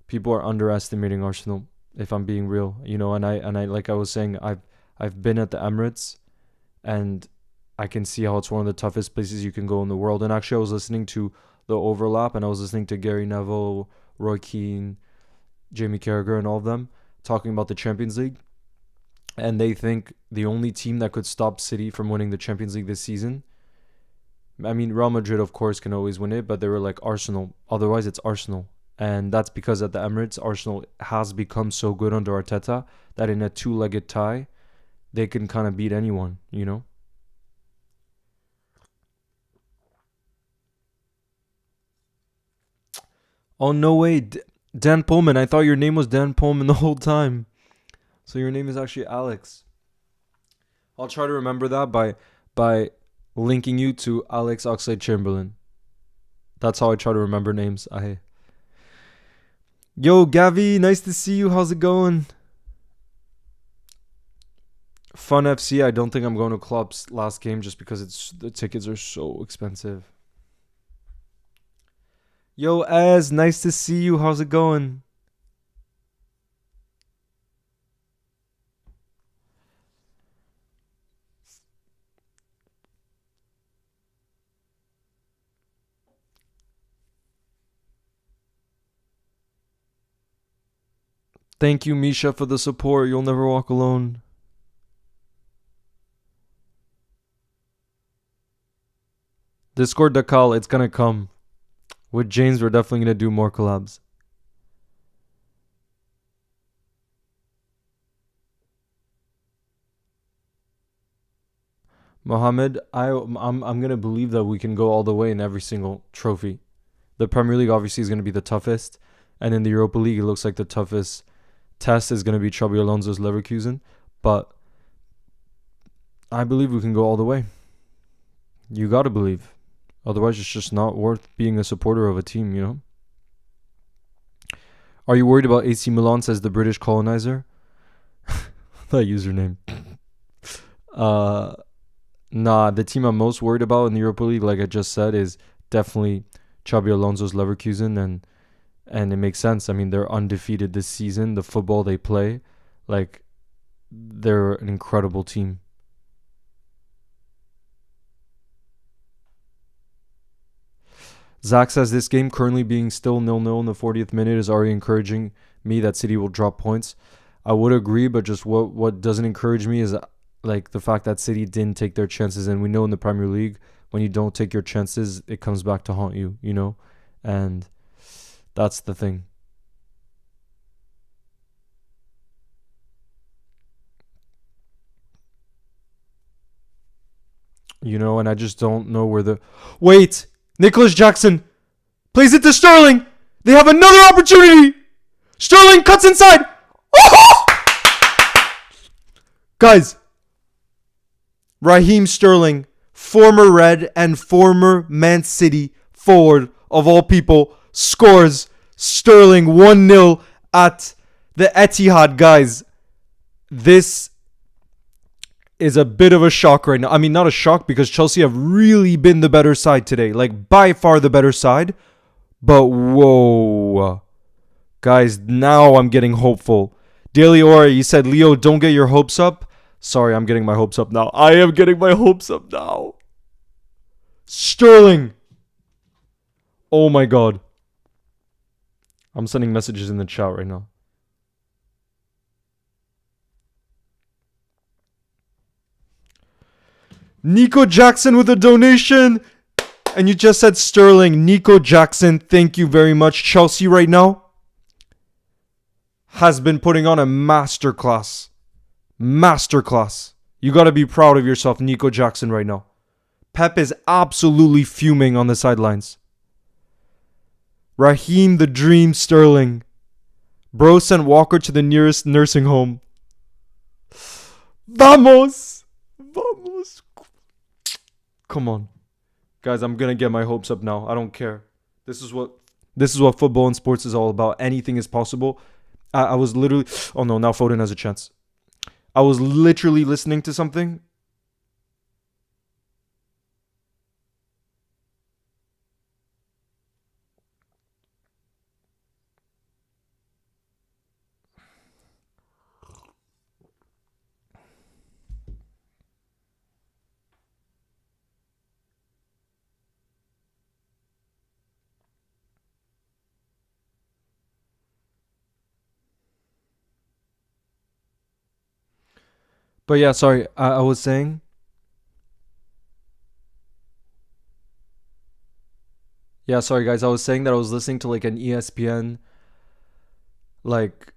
Speaker 1: People are underestimating Arsenal. If I'm being real, and I like I was saying, I've been at the Emirates, and I can see how it's one of the toughest places you can go in the world. And actually, I was listening to the overlap, and I was listening to Gary Neville, Roy Keane, Jamie Carragher, and all of them talking about the Champions League. And they think the only team that could stop City from winning the Champions League this season. I mean, Real Madrid, of course, can always win it, but they were like Arsenal. Otherwise, it's Arsenal. And that's because at the Emirates, Arsenal has become so good under Arteta that in a two-legged tie, they can kind of beat anyone. Oh, no way. Dan Pullman. I thought your name was Dan Pullman the whole time. So your name is actually Alex. I'll try to remember that by linking you to Alex Oxlade Chamberlain. That's how I try to remember names. Yo, Gavi, nice to see you. How's it going? Fun FC. I don't think I'm going to Klopp's last game just because the tickets are so expensive. Yo, Az, nice to see you. How's it going? Thank you, Misha, for the support. You'll never walk alone. Discord the call. It's gonna come. With James, we're definitely gonna do more collabs. Mohammed, I'm gonna believe that we can go all the way in every single trophy. The Premier League obviously is gonna be the toughest, and in the Europa League, it looks like the toughest test is gonna be Xabi Alonso's Leverkusen. But I believe we can go all the way. You gotta believe. Otherwise, it's just not worth being a supporter of a team, you know? Are you worried about AC Milan, says the British colonizer? That username. Nah, the team I'm most worried about in the Europa League, like I just said, is definitely Xabi Alonso's Leverkusen, and it makes sense. I mean, they're undefeated this season. The football they play, like, they're an incredible team. Zach says this game currently being still 0-0 in the 40th minute is already encouraging me that City will drop points. I would agree, but just what doesn't encourage me is like the fact that City didn't take their chances, and we know in the Premier League when you don't take your chances, it comes back to haunt you, you know, and that's the thing. You know, and I just don't know where the wait. Nicholas Jackson plays it to Sterling. They have another opportunity. Sterling cuts inside. Oh! Guys, Raheem Sterling, former Red and former Man City forward of all people, scores. Sterling 1-0 at the Etihad. Guys, this is a bit of a shock right now. I mean, not a shock because Chelsea have really been the better side today. Like, by far the better side. But, whoa. Guys, now I'm getting hopeful. Daily Ora, you said, Leo, don't get your hopes up. Sorry, I'm getting my hopes up now. I am getting my hopes up now. Sterling. Oh, my God. I'm sending messages in the chat right now. Nico Jackson with a donation. And you just said Sterling. Nico Jackson, thank you very much. Chelsea right now has been putting on a masterclass. Masterclass. You got to be proud of yourself, Nico Jackson, right now. Pep is absolutely fuming on the sidelines. Raheem the Dream Sterling. Bro sent Walker to the nearest nursing home. Vamos! Vamos! Come on. Guys, I'm going to get my hopes up now. I don't care. This is what football and sports is all about. Anything is possible. I was literally... Oh no, now Foden has a chance. I was literally listening to something. But yeah, sorry. I was saying... Yeah, sorry guys. I was saying that I was listening to like an ESPN like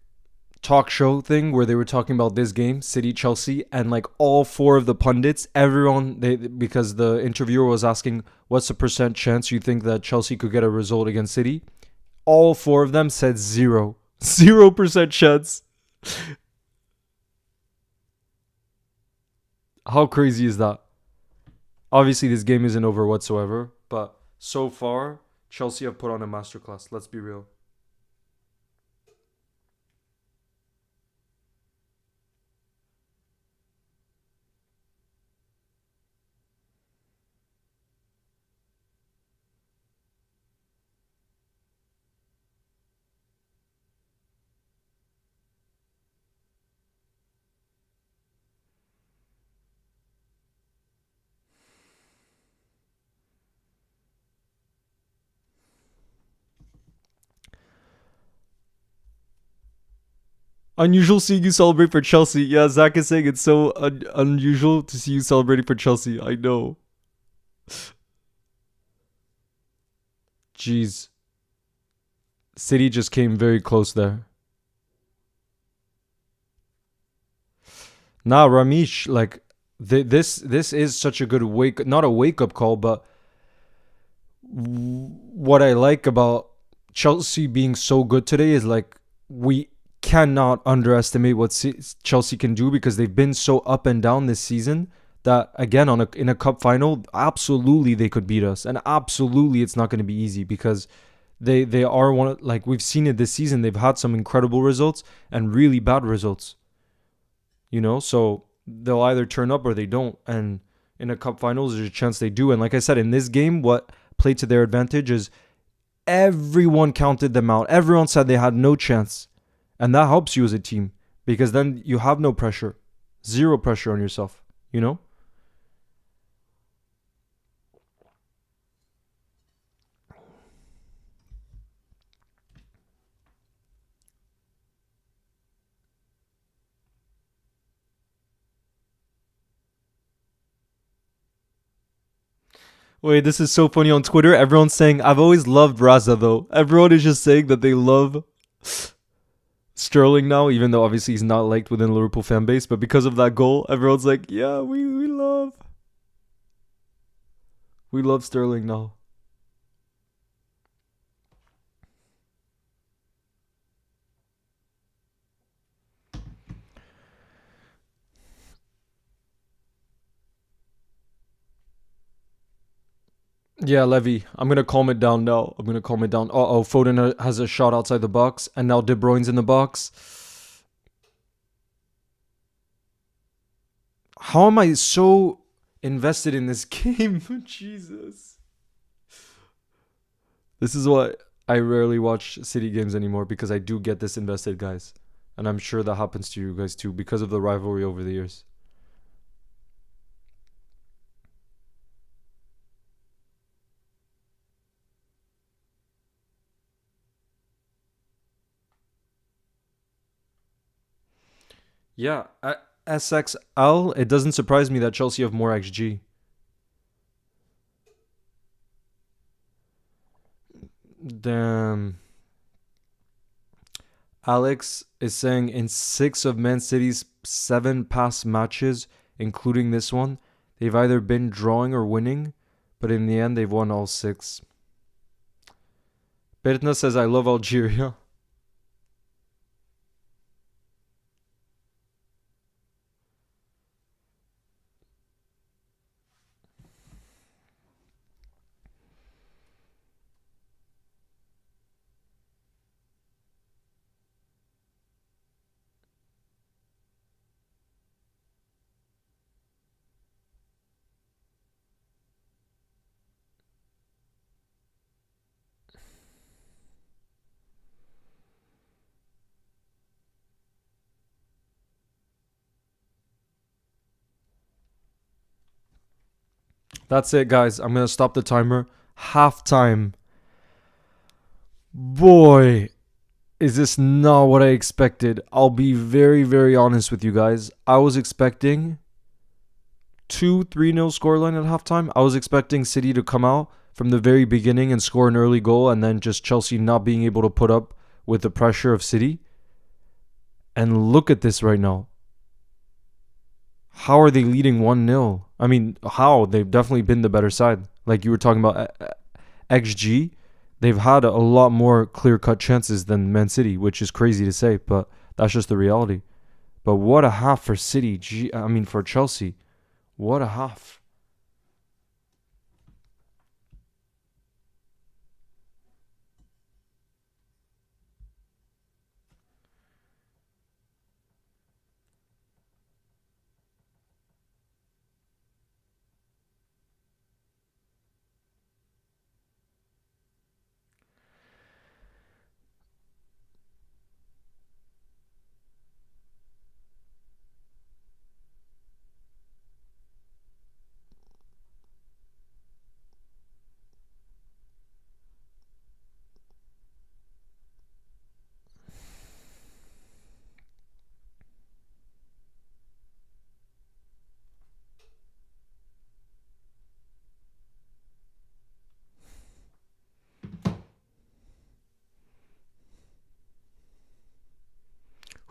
Speaker 1: talk show thing where they were talking about this game, City Chelsea, and like all four of the pundits, everyone, because the interviewer was asking what's the percent chance you think that Chelsea could get a result against City, all four of them said 0% chance. How crazy is that? Obviously this game isn't over whatsoever, but so far Chelsea have put on a masterclass. Let's be real. Unusual seeing you celebrate for Chelsea. Yeah, Zach is saying it's so unusual to see you celebrating for Chelsea. I know. Jeez. City just came very close there. Nah, Ramesh, like this is such a good not a wake up call, but what I like about Chelsea being so good today is like we cannot underestimate what Chelsea can do because they've been so up and down this season that again in a cup final absolutely they could beat us, and absolutely it's not going to be easy because they are like we've seen it this season. They've had some incredible results and really bad results, so they'll either turn up or they don't, and in a cup finals there's a chance they do. And like I said, in this game what played to their advantage is everyone counted them out. Everyone said they had no chance. And that helps you as a team because then you have no pressure. Zero pressure on yourself, Wait, this is so funny on Twitter. Everyone's saying, I've always loved Raza though. Everyone is just saying that they love Sterling now, even though obviously he's not liked within the Liverpool fan base. But because of that goal, everyone's like, yeah, we love Sterling now. Yeah, Levy, I'm going to calm it down now. Uh-oh, Foden has a shot outside the box, and now De Bruyne's in the box. How am I so invested in this game? Jesus. This is why I rarely watch City games anymore, because I do get this invested, guys. And I'm sure that happens to you guys too, because of the rivalry over the years. Yeah, SXL, it doesn't surprise me that Chelsea have more XG. Damn. Alex is saying in 6 of Man City's 7 past matches, including this one, they've either been drawing or winning, but in the end they've won all 6. Bertna says, I love Algeria. That's it, guys. I'm going to stop the timer. Halftime. Boy, is this not what I expected. I'll be very, very honest with you guys. I was expecting 2-3-0 scoreline at halftime. I was expecting City to come out from the very beginning and score an early goal, and then just Chelsea not being able to put up with the pressure of City. And look at this right now. How are they leading 1-0? I mean, how? They've definitely been the better side. Like you were talking about XG, they've had a lot more clear-cut chances than Man City, which is crazy to say, but that's just the reality. But what a half for City. For Chelsea. What a half.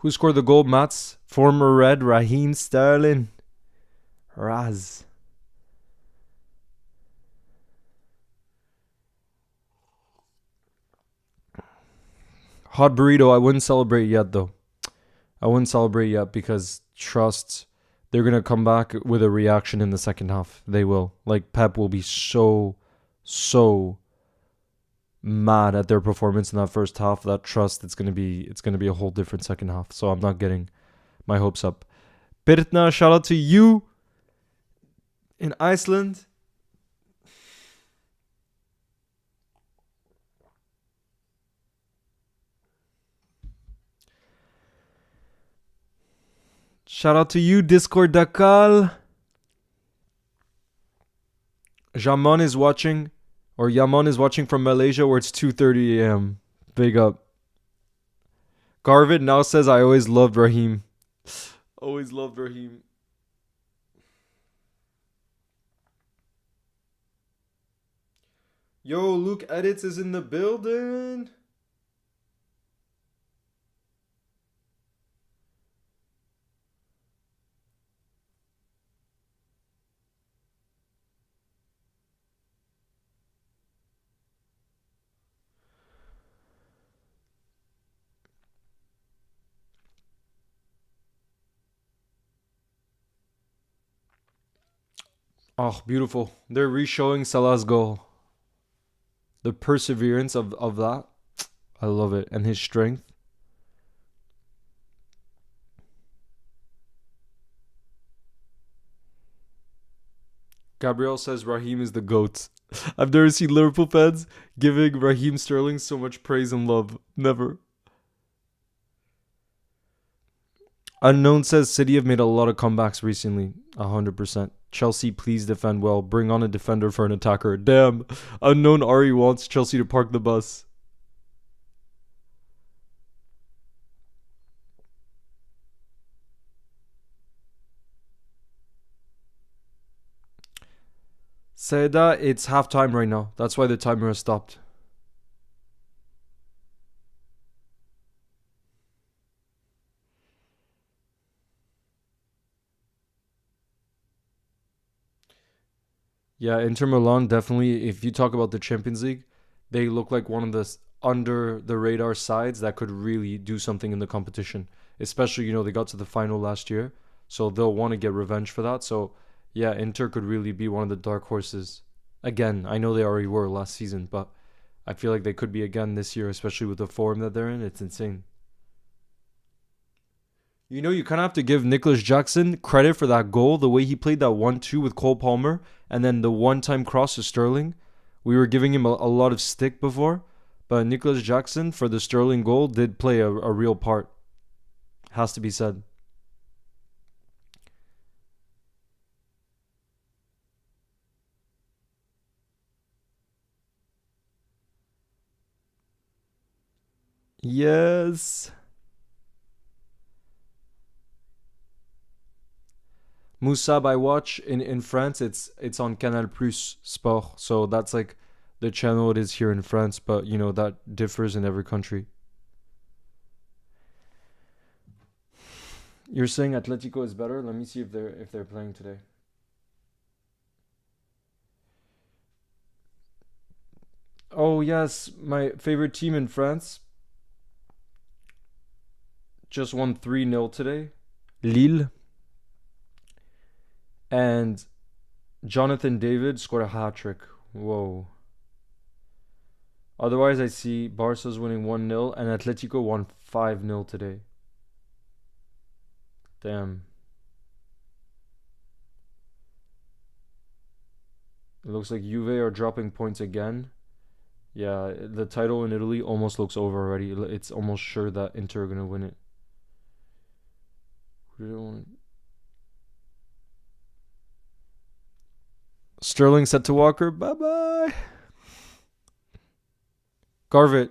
Speaker 1: Who scored the goal? Mats. Former Red, Raheem Sterling. Raz. Hot burrito. I wouldn't celebrate yet, though. I wouldn't celebrate yet because trust, they're going to come back with a reaction in the second half. They will. Like, Pep will be so mad at their performance in that first half. That trust, it's gonna be a whole different second half. So I'm not getting my hopes up. Birtna, shout out to you in Iceland. Shout out to you, Discord Dakal. Jamon is watching, or Yaman is watching from Malaysia where it's 2:30 a.m. Big up. Garvid now says, I always loved Raheem. Always loved Raheem. Yo, Luke Edits is in the building. Oh, beautiful. They're re-showing Salah's goal. The perseverance of that. I love it. And his strength. Gabriel says Raheem is the GOAT. I've never seen Liverpool fans giving Raheem Sterling so much praise and love. Never. Unknown says City have made a lot of comebacks recently. 100%. Chelsea, please defend well. Bring on a defender for an attacker. Damn. Unknown Ari wants Chelsea to park the bus. Seda, it's halftime right now. That's why the timer has stopped. Yeah, Inter Milan definitely, if you talk about the Champions League, they look like one of the under the radar sides that could really do something in the competition. Especially, they got to the final last year, so they'll want to get revenge for that. So, yeah, Inter could really be one of the dark horses. Again, I know they already were last season, but I feel like they could be again this year, especially with the form that they're in. It's insane. You kind of have to give Nicholas Jackson credit for that goal, the way he played that 1-2 with Cole Palmer, and then the one-time cross to Sterling. We were giving him a lot of stick before, but Nicholas Jackson, for the Sterling goal, did play a real part. Has to be said. Yes. Moussab, I watch in France. It's on Canal Plus Sport, so that's like the channel it is here in France. But that differs in every country. You're saying Atletico is better? Let me see if they're playing today. Oh yes, my favorite team in France just won 3-0 today. Lille. And Jonathan David scored a hat trick. Whoa. Otherwise, I see Barca's winning 1-0 and Atletico won 5-0 today. Damn. It looks like Juve are dropping points again. Yeah, the title in Italy almost looks over already. It's almost sure that Inter are going to win it. Who did I want? Sterling set to Walker. Bye-bye. Garvit,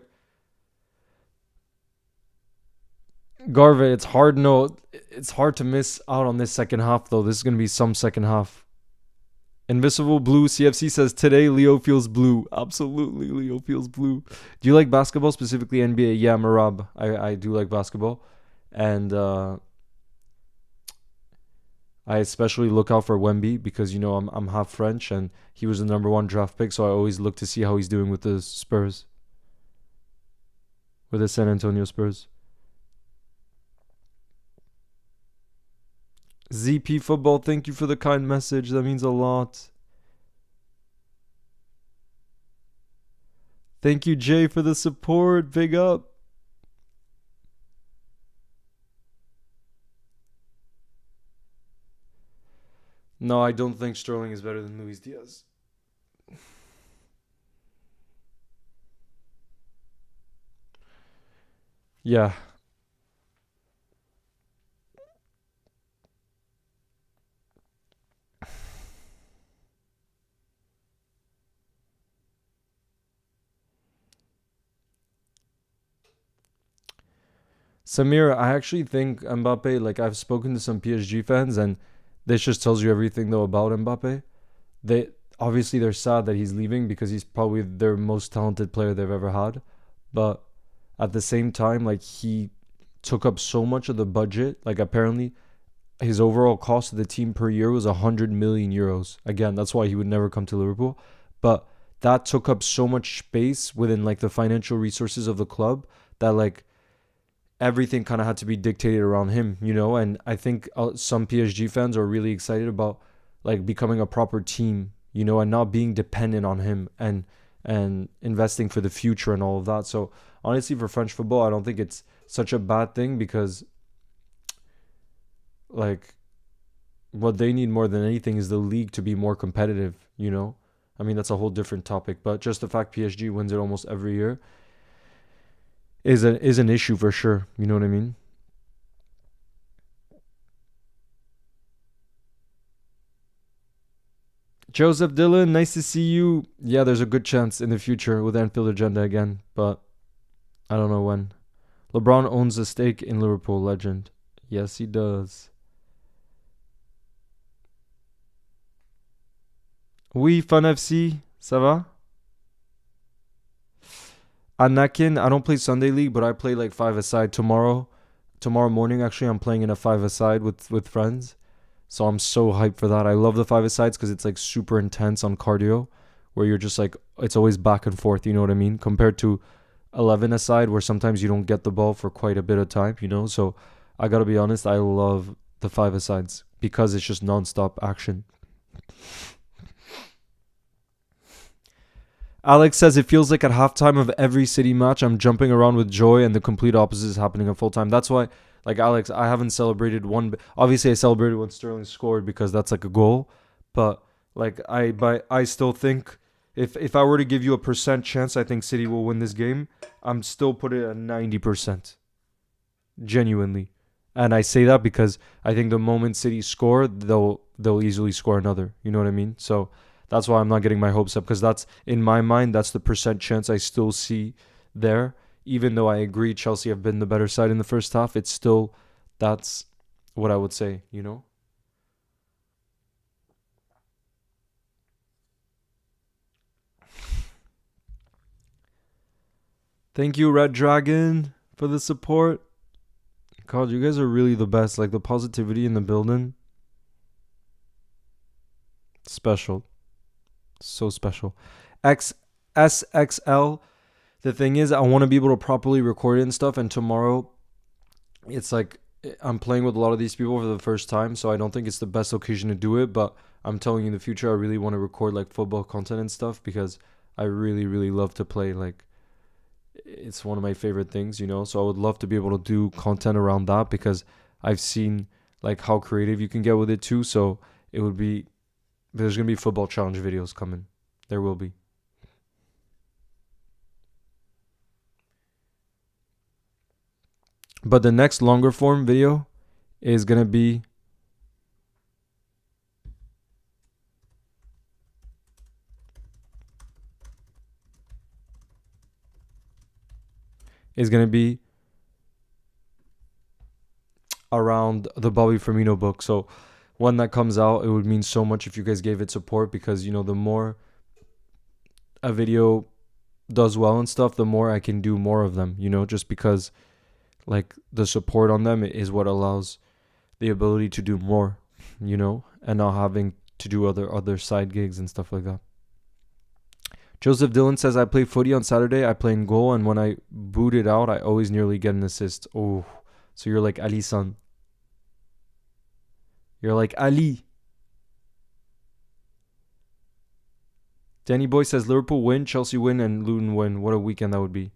Speaker 1: it's hard. No, it's hard to miss out on this second half, though. This is going to be some second half. Invisible Blue CFC says, today Leo feels blue. Absolutely, Leo feels blue. Do you like basketball, specifically NBA? Yeah, Marab. I do like basketball. And I especially look out for Wemby because I'm half French and he was the number one draft pick, so I always look to see how he's doing with the Spurs, with the San Antonio Spurs. ZP Football, thank you for the kind message. That means a lot. Thank you, Jay, for the support. Big up. No, I don't think Sterling is better than Luis Diaz. Yeah. Samir, I actually think Mbappe, like I've spoken to some PSG fans and this just tells you everything though about Mbappe. They obviously they're sad that he's leaving because he's probably their most talented player they've ever had. But at the same time, like he took up so much of the budget. Like apparently his overall cost to the team per year was 100 million euros. Again, that's why he would never come to Liverpool. But that took up so much space within like the financial resources of the club that like everything kind of had to be dictated around him. And I think some PSG fans are really excited about like becoming a proper team, and not being dependent on him and investing for the future and all of that. So honestly, for French football, I don't think it's such a bad thing because like what they need more than anything is the league to be more competitive. I mean, that's a whole different topic, but just the fact PSG wins it almost every year is an issue for sure. You know what I mean? Joseph Dillon, nice to see you. Yeah, there's a good chance in the future with Anfield Agenda again, but I don't know when. LeBron owns a stake in Liverpool, legend. Yes, he does. Oui, Fun FC, ça va? Anakin, I don't play Sunday League, but I play like five-a-side tomorrow. Tomorrow morning, actually, I'm playing in a five-a-side with friends. So I'm so hyped for that. I love the five-a-sides because it's like super intense on cardio, where you're just like, it's always back and forth, you know what I mean? Compared to 11-a-side, where sometimes you don't get the ball for quite a bit of time. So I gotta be honest, I love the five-a-sides because it's just non-stop action. Alex says it feels like at halftime of every City match, I'm jumping around with joy, and the complete opposite is happening at full time. That's why, like Alex, I haven't celebrated one. Obviously, I celebrated when Sterling scored because that's like a goal. But I still think if I were to give you a percent chance, I think City will win this game. I'm still putting it at 90%, genuinely. And I say that because I think the moment City score, they'll easily score another. You know what I mean? So that's why I'm not getting my hopes up because that's in my mind that's the percent chance I still see there. Even though I agree Chelsea have been the better side in the first half, it's still that's what I would say. Thank you, Red Dragon, for the support. God, you guys are really the best. Like the positivity in the building, special, so special. XSXL. The thing is, I want to be able to properly record it and stuff. And tomorrow, it's like I'm playing with a lot of these people for the first time, so I don't think it's the best occasion to do it. But I'm telling you, in the future, I really want to record like football content and stuff because I really, really love to play. Like, it's one of my favorite things. So I would love to be able to do content around that because I've seen like how creative you can get with it too. So it would be there's gonna be football challenge videos coming. There will be. But the next longer form video is gonna be around the Bobby Firmino book. So when that comes out, it would mean so much if you guys gave it support because the more a video does well and stuff, the more I can do more of them. Just because like the support on them is what allows the ability to do more, you know, and not having to do other side gigs and stuff like that. Joseph Dillon says, I play footy on Saturday. I play in goal, and when I boot it out, I always nearly get an assist. Oh, so you're like Ali son. You're like Ali. Danny Boy says, Liverpool win, Chelsea win, and Luton win. What a weekend that would be.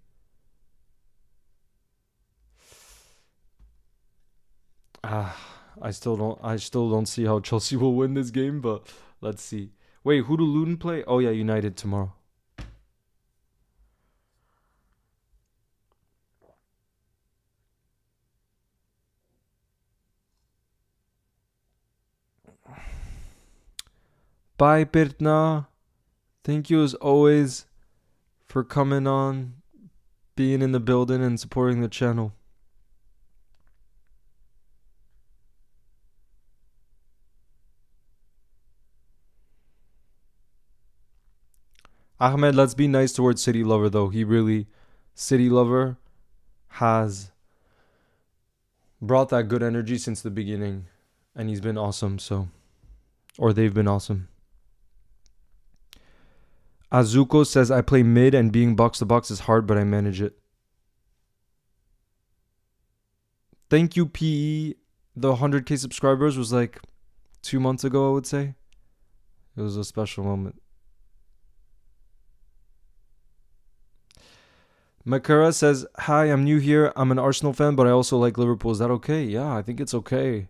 Speaker 1: I still don't see how Chelsea will win this game, but let's see. Wait, who do Luton play? Oh yeah, United tomorrow. Bye, Pirtna. Thank you as always for coming on, being in the building, and supporting the channel. Ahmed, let's be nice towards City Lover, though. He really, City Lover, has brought that good energy since the beginning, and he's been awesome, so. Or they've been awesome. Azuko says, I play mid, and being box to box is hard, but I manage it. Thank you, PE. The 100k subscribers was like 2 months ago, I would say. It was a special moment. Makara says, hi, I'm new here. I'm an Arsenal fan, but I also like Liverpool. Is that okay? Yeah, I think it's okay.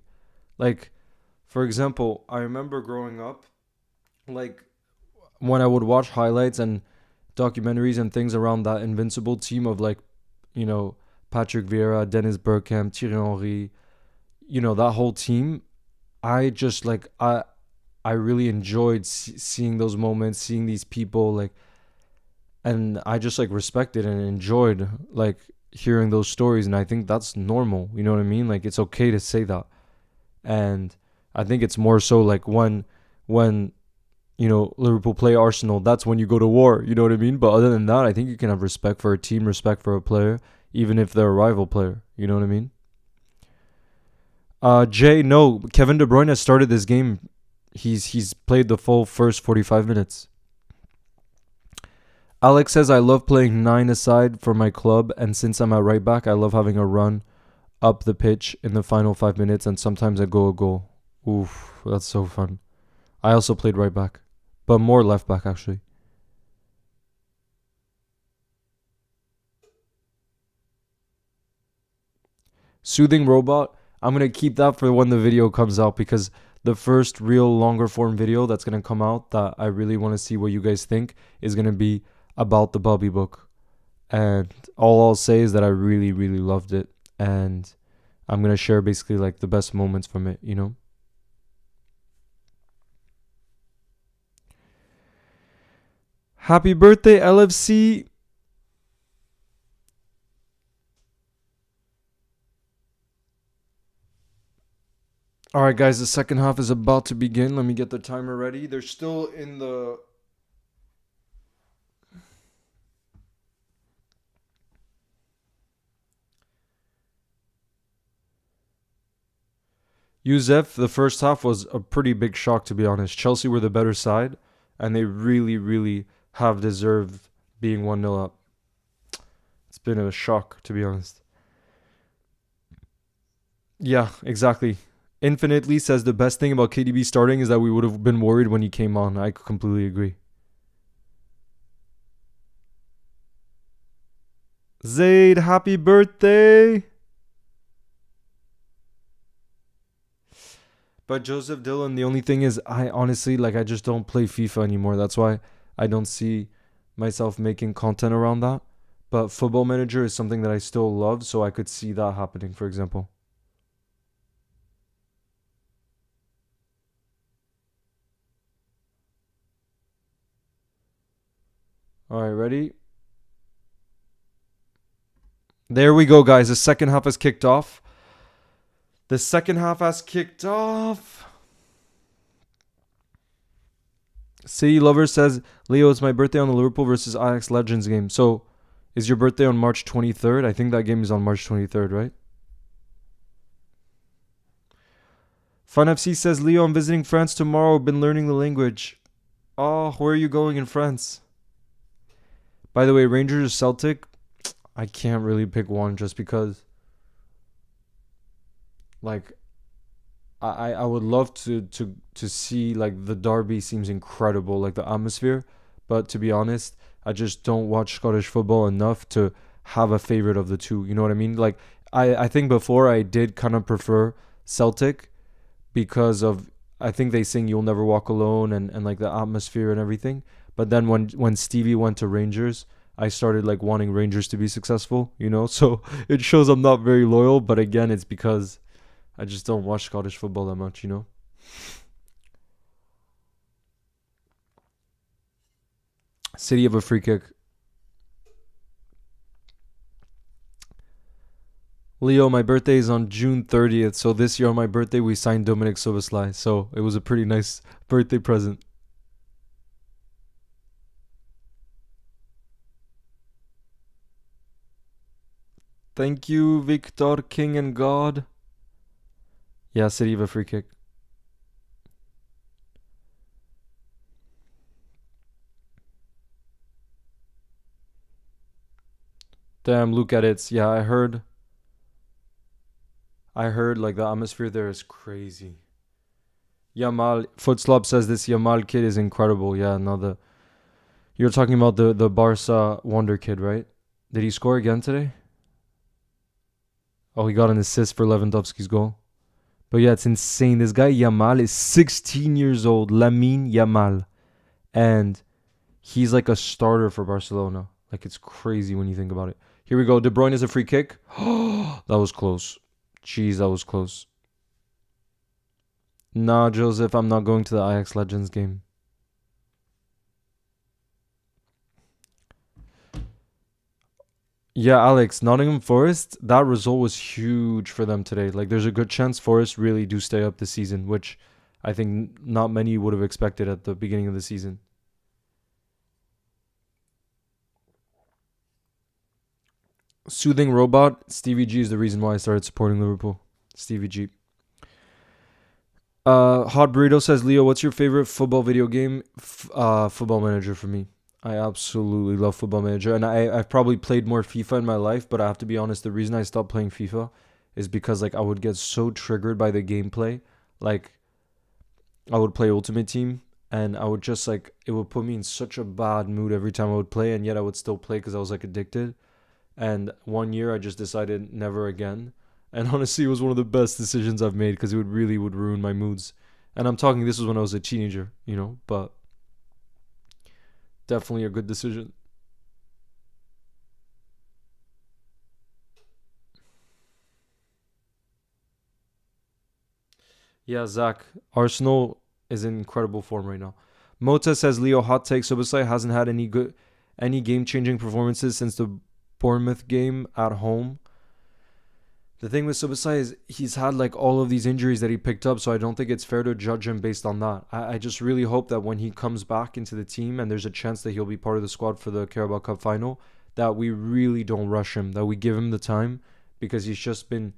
Speaker 1: Like, for example, I remember growing up, like, when I would watch highlights and documentaries and things around that invincible team of, like, you know, Patrick Vieira, Dennis Bergkamp, Thierry Henry, you know, that whole team, I just, like, I really enjoyed seeing those moments, seeing these people, like, and I just like respected and enjoyed like hearing those stories, and I think that's normal. You know what I mean? Like it's okay to say that, and I think it's more so like when you know Liverpool play Arsenal, that's when you go to war. You know what I mean? But other than that, I think you can have respect for a team, respect for a player, even if they're a rival player. You know what I mean? Jay, no, Kevin De Bruyne has started this game. He's played the full first 45 minutes. Alex says, I love playing 9-a-side for my club, and since I'm at right back, I love having a run up the pitch in the final 5 minutes, and sometimes I go a goal. Oof, that's so fun. I also played right back, but more left back, actually. Soothing Robot, I'm going to keep that for when the video comes out, because the first real longer form video that's going to come out that I really want to see what you guys think is going to be about the Bobby book. And all I'll say is that I really, really loved it. And I'm going to share basically like the best moments from it, you know? Happy birthday, LFC. All right, guys, the second half is about to begin. Let me get the timer ready. They're still in the... Youssef, the first half was a pretty big shock, to be honest. Chelsea were the better side, and they really, really have deserved being 1-0 up. It's been a shock, to be honest. Yeah, exactly. Infinitely says the best thing about KDB starting is that we would have been worried when he came on. I completely agree. Zaid, happy birthday! But Joseph Dillon, the only thing is, I honestly, like, I just don't play FIFA anymore. That's why I don't see myself making content around that. But Football Manager is something that I still love, so I could see that happening, for example. All right, ready? There we go, guys. The second half has kicked off. The second half has kicked off. City Lover says, Leo, it's my birthday on the Liverpool versus Ajax Legends game. So Is your birthday on March 23rd? I think that game is on March 23rd, right? Fun FC says, Leo, I'm visiting France tomorrow. Been learning the language. Oh, where are you going in France? By the way, Rangers or Celtic? I can't really pick one just because, like, I would love to see, like, the derby seems incredible, like the atmosphere. But to be honest, I just don't watch Scottish football enough to have a favorite of the two. You know what I mean? Like, I think before I did kind of prefer Celtic because of, I think they sing "You'll Never Walk Alone" and like the atmosphere and everything. But then when Stevie went to Rangers, I started like wanting Rangers to be successful. You know, so it shows I'm not very loyal. But again, it's because I just don't watch Scottish football that much. You know. City of a free kick. Leo, my birthday is on June 30th, so this year on my birthday we signed Dominic Soboslai, so it was a pretty nice birthday present. Thank you, Victor, King and God. Yeah, City of a free kick. Damn, look at it. Yeah, I heard like the atmosphere there is crazy. Yamal Footslop says this Yamal kid is incredible. Yeah, no, the you're talking about the Barca wonder kid, right? Did he score again today? Oh, he got an assist for Lewandowski's goal. But yeah, it's insane. This guy Yamal is 16 years old. Lamine Yamal, and he's like a starter for Barcelona. Like, it's crazy when you think about it. Here we go. De Bruyne is a free kick. That was close. Jeez, that was close. Nah, Joseph, I'm not going to the Ajax Legends game. Yeah, Alex, Nottingham Forest, that result was huge for them today. Like, there's a good chance Forest really do stay up this season, which I think not many would have expected at the beginning of the season. Soothing Robot, Stevie G is the reason why I started supporting Liverpool. Stevie G. Hot Burrito says, Leo, what's your favorite football video game? Football Manager for me. I absolutely love Football Manager. And I've probably played more FIFA in my life, but I have to be honest, the reason I stopped playing FIFA is because like I would get so triggered by the gameplay. Like, I would play Ultimate Team and I would just like, it would put me in such a bad mood every time I would play, and yet I would still play because I was like addicted. And one year I just decided never again. And honestly, it was one of the best decisions I've made because it would ruin my moods. And I'm talking, this was when I was a teenager, you know, but definitely a good decision. Yeah, Zach, Arsenal is in incredible form right now. Mota says, Leo, hot take, Subasai hasn't had any game changing performances since the Bournemouth game at home. The thing with Subasai is he's had like all of these injuries that he picked up, so I don't think it's fair to judge him based on that. I just really hope that when he comes back into the team and there's a chance that he'll be part of the squad for the Carabao Cup final, that we really don't rush him, that we give him the time, because he's just been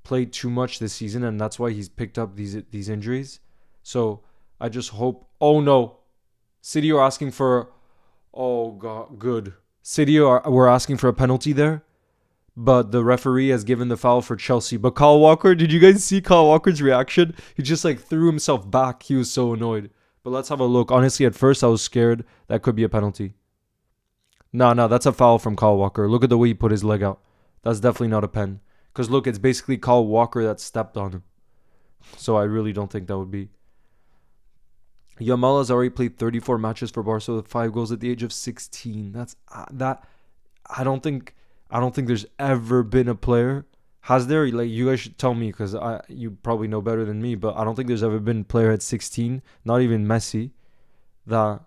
Speaker 1: played too much this season and that's why he's picked up these injuries. So I just hope. Oh no, City are asking for. Oh god, good. City were asking for a penalty there, but the referee has given the foul for Chelsea. But Kyle Walker, did you guys see Kyle Walker's reaction? He just like threw himself back. He was so annoyed. But let's have a look. Honestly, at first I was scared that could be a penalty. No, that's a foul from Kyle Walker. Look at the way he put his leg out. That's definitely not a pen. Because look, it's basically Kyle Walker that stepped on him. So I really don't think that would be. Yamal has already played 34 matches for Barca with 5 goals at the age of 16. That's that. I don't think I don't think there's ever been a player. Has there? Like, you guys should tell me because you probably know better than me. But I don't think there's ever been a player at 16, not even Messi, that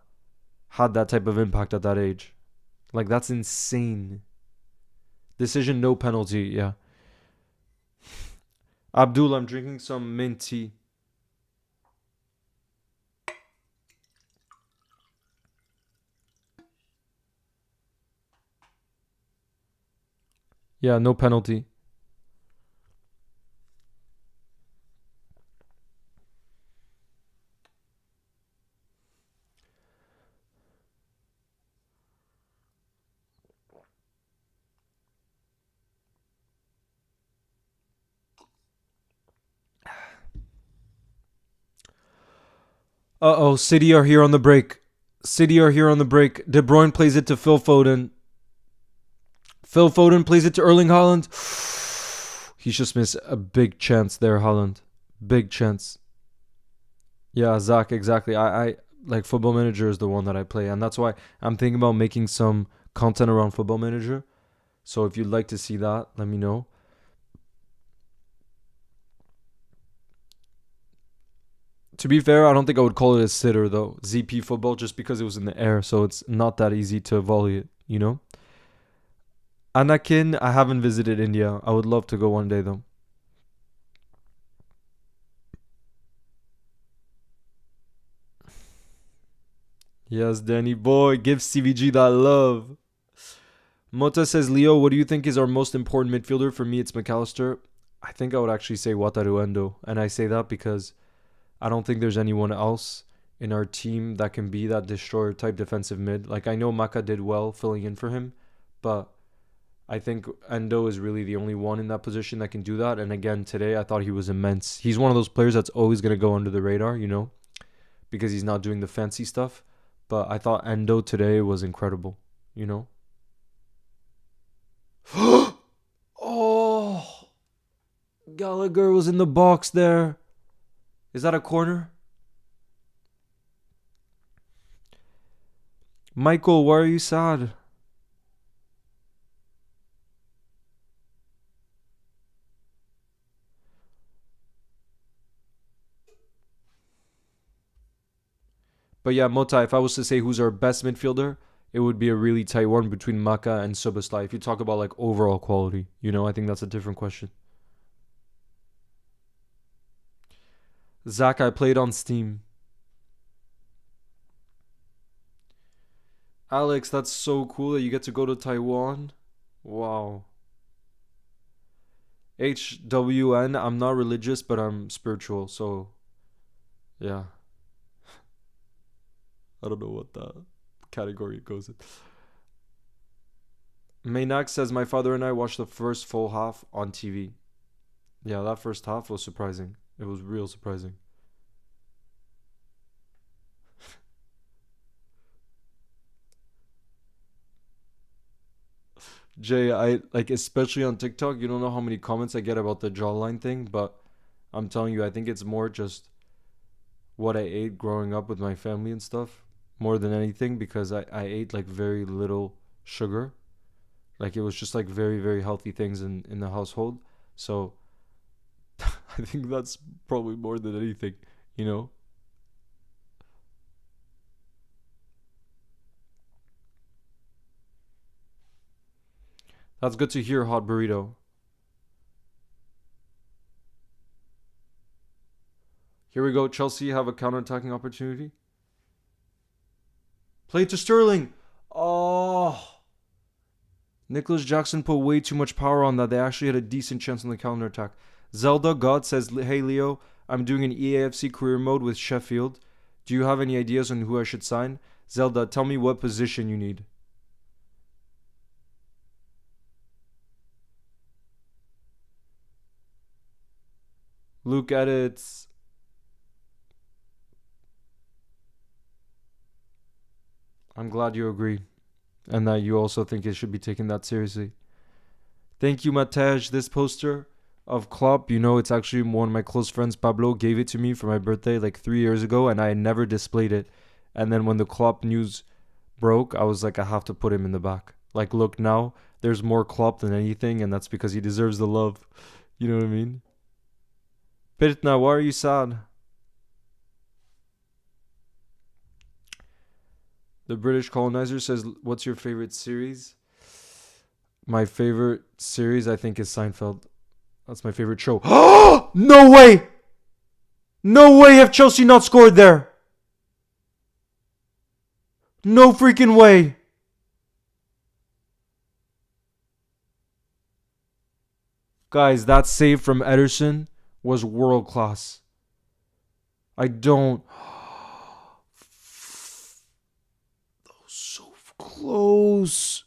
Speaker 1: had that type of impact at that age. Like, that's insane. Decision, no penalty. Yeah. Abdul, I'm drinking some mint tea. Yeah, no penalty. Uh-oh, City are here on the break. City are here on the break. De Bruyne plays it to Phil Foden. Phil Foden plays it to Erling Haaland. He's just missed a big chance there, Haaland. Big chance. Yeah, Zach, exactly. I like Football Manager is the one that I play, and that's why I'm thinking about making some content around Football Manager. So if you'd like to see that, let me know. To be fair, I don't think I would call it a sitter though. ZP football just because it was in the air, so it's not that easy to volley it, you know? Anakin, I haven't visited India. I would love to go one day though. Yes, Danny boy, give CVG that love. Mota says, Leo, what do you think is our most important midfielder? For me, it's McAllister. I think I would actually say Wataru Endo. And I say that because I don't think there's anyone else in our team that can be that destroyer type defensive mid. Like, I know Maka did well filling in for him, but I think Endo is really the only one in that position that can do that. And again, today I thought he was immense. He's one of those players that's always going to go under the radar, you know, because he's not doing the fancy stuff. But I thought Endo today was incredible, you know. Oh, Gallagher was in the box there. Is that a corner? Michael, why are you sad? But yeah, Mota, if I was to say who's our best midfielder, it would be a really tight one between Maka and Soboslai. If you talk about like overall quality, you know, I think that's a different question. Zach, I played on Steam. Alex, that's so cool that you get to go to Taiwan. Wow. HWN, I'm not religious, but I'm spiritual. So, yeah. I don't know what that category it goes in. Maynak says, my father and I watched the first full half on TV. Yeah, that first half was surprising. It was real surprising. Jay, I like especially on TikTok, you don't know how many comments I get about the jawline thing, but I'm telling you, I think it's more just what I ate growing up with my family and stuff, more than anything, because I ate like very little sugar. Like it was just like very, very healthy things in the household. So I think that's probably more than anything, you know? That's good to hear, hot burrito. Here we go. Chelsea have a counter-attacking opportunity. Play to Sterling. Oh. Nicholas Jackson put way too much power on that. They actually had a decent chance on the counter-attack. Zelda God says, hey Leo, I'm doing an EAFC career mode with Sheffield. Do you have any ideas on who I should sign? Zelda, tell me what position you need. Luke edits. I'm glad you agree. And that you also think it should be taken that seriously. Thank you, Matej. This poster of Klopp, you know, it's actually one of my close friends, Pablo, gave it to me for my birthday like 3 years ago, and I had never displayed it. And then when the Klopp news broke, I was like, I have to put him in the back. Like, look, now there's more Klopp than anything, and that's because he deserves the love. You know what I mean? Pirtna, why are you sad? The British colonizer says, what's your favorite series? My favorite series, I think, is Seinfeld. That's my favorite show. No way! No way have Chelsea not scored there! No freaking way! Guys, that save from Ederson was world class. I don't. So close.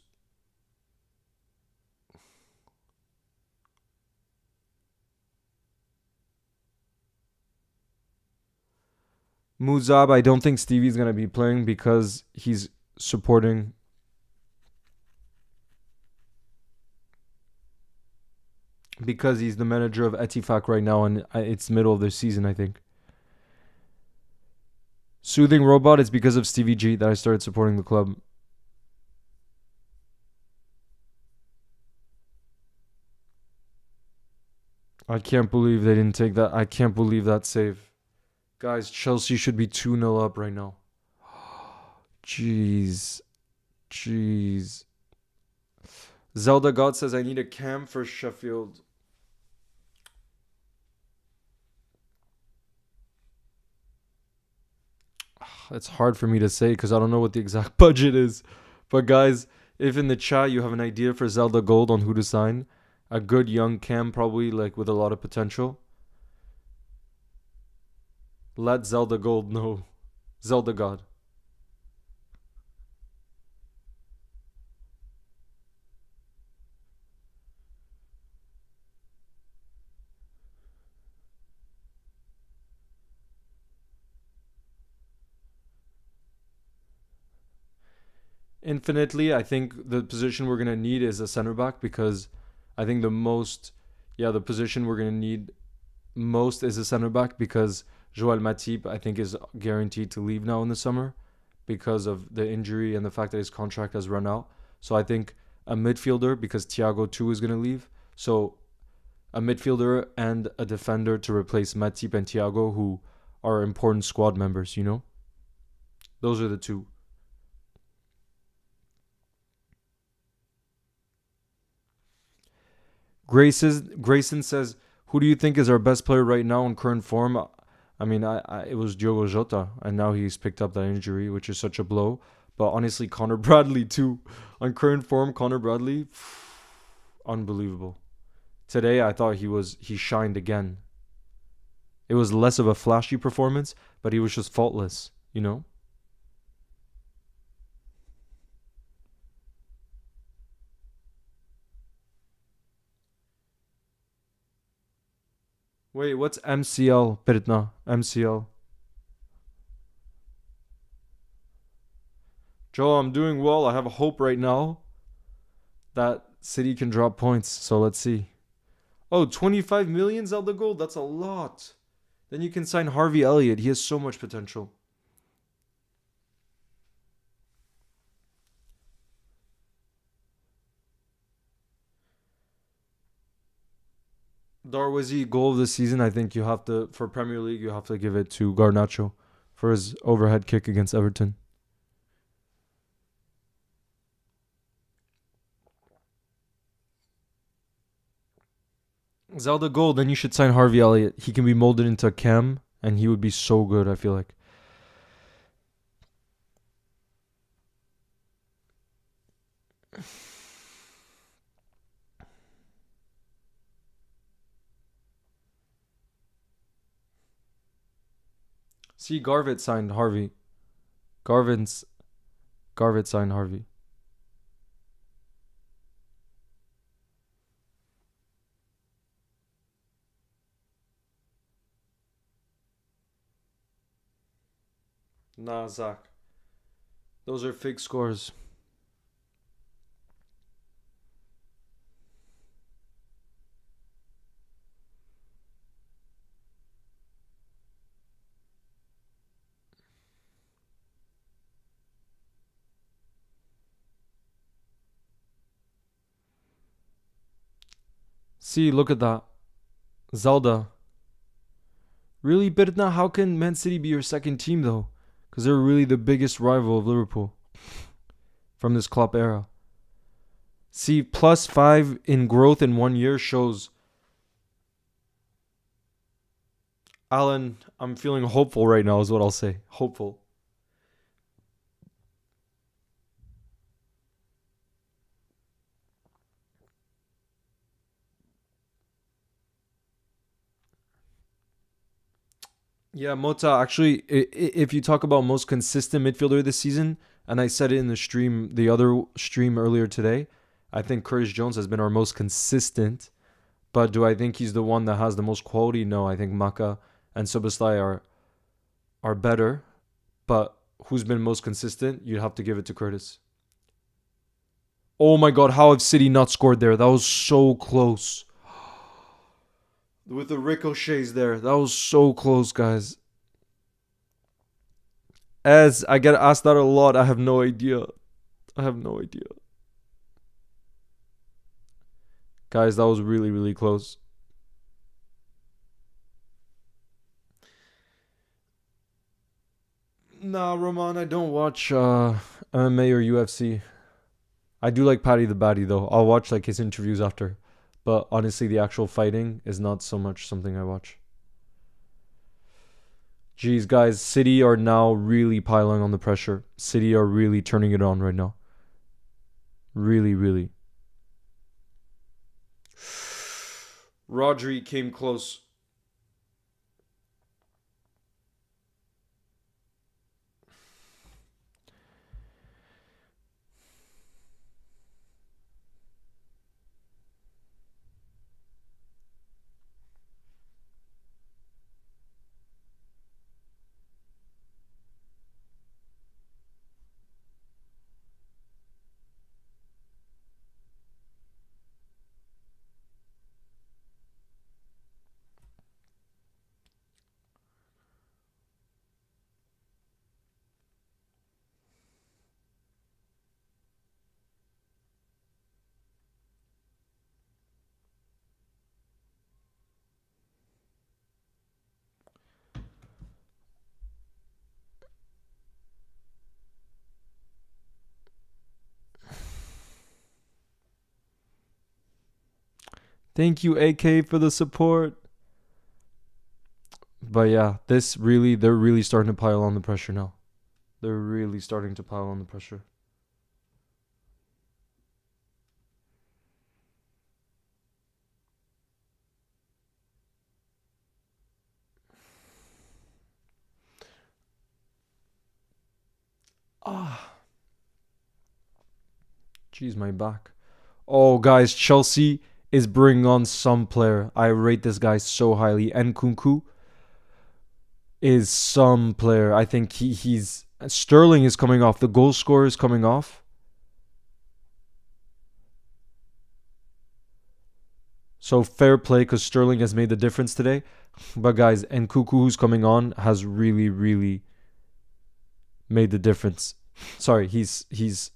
Speaker 1: Muzab, I don't think Stevie's going to be playing because he's supporting. Because he's the manager of Etifak right now, and it's middle of the season, I think. Soothing Robot, it's because of Stevie G that I started supporting the club. I can't believe they didn't take that. I can't believe that save. Guys, Chelsea should be 2-0 up right now. Jeez. Jeez. Zelda God says, I need a cam for Sheffield. It's hard for me to say because I don't know what the exact budget is. But guys, if in the chat you have an idea for Zelda Gold on who to sign, a good young cam probably like with a lot of potential, let Zelda Gold know. Zelda God. Infinitely, I think the position we're gonna need is a center back because I think the position we're gonna need most is a center back because Joel Matip I think is guaranteed to leave now in the summer because of the injury and the fact that his contract has run out. So I think a midfielder because Thiago too is gonna leave. So a midfielder and a defender to replace Matip and Thiago who are important squad members. Those are the two. Grayson says, "Who do you think is our best player right now in current form?" I mean, it was Diogo Jota, and now he's picked up that injury, which is such a blow. But honestly, Connor Bradley too, on current form. Connor Bradley, unbelievable. Today, I thought he shined again. It was less of a flashy performance, but he was just faultless. Wait, what's MCL? Pertna, MCL. Joe, I'm doing well. I have a hope right now that City can drop points. So let's see. Oh, 25 million's out the goal. That's a lot. Then you can sign Harvey Elliott. He has so much potential. Darwizi goal of the season. I think for Premier League, you have to give it to Garnacho for his overhead kick against Everton. Zelda goal. Then you should sign Harvey Elliott. He can be molded into a cam, and he would be so good. I feel like. See, Garvit signed Harvey. Garvin's Garvit signed Harvey. Nah, Zach. Those are fake scores. See, look at that. Zelda. Really, Berna, how can Man City be your second team, though? Because they're really the biggest rival of Liverpool from this Klopp era. See, +5 in growth in 1 year shows. Alan, I'm feeling hopeful right now, is what I'll say. Hopeful. Yeah, Mota, actually, if you talk about most consistent midfielder this season, and I said it in the stream, the other stream earlier today, I think Curtis Jones has been our most consistent. But do I think he's the one that has the most quality? No, I think Maka and Soboslai are better. But who's been most consistent? You'd have to give it to Curtis. Oh my God, how have City not scored there? That was so close. With the ricochets there, that was so close, guys. As I get asked that a lot, I have no idea. I have no idea. Guys, that was really, really close. Nah, Roman, I don't watch MMA or UFC. I do like Paddy the Baddy though. I'll watch like his interviews after. But honestly, the actual fighting is not so much something I watch. Geez, guys, City are now really piling on the pressure. City are really turning it on right now. Really, really. Rodri came close. Thank you, AK, for the support. But yeah, they're really starting to pile on the pressure now. They're really starting to pile on the pressure. Ah, jeez, my back. Oh, guys, Chelsea is bringing on some player. I rate this guy so highly. Nkunku is some player. I think he's Sterling is coming off. The goal scorer is coming off. So fair play because Sterling has made the difference today. But guys, Nkunku who's coming on has really, really made the difference. Sorry, he's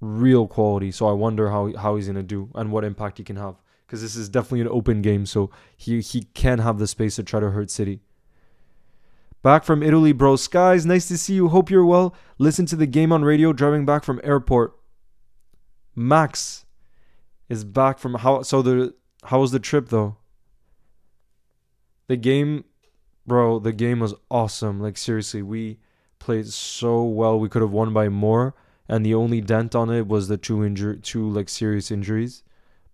Speaker 1: real quality. So I wonder how he's gonna do and what impact he can have. Because this is definitely an open game, so he can have the space to try to hurt City. Back from Italy, bro. Skies, nice to see you. Hope you're well. Listen to the game on radio driving back from airport. Max is back from how was the trip though? The game, bro, the game was awesome. Like seriously, we played so well. We could have won by more, and the only dent on it was the two like serious injuries.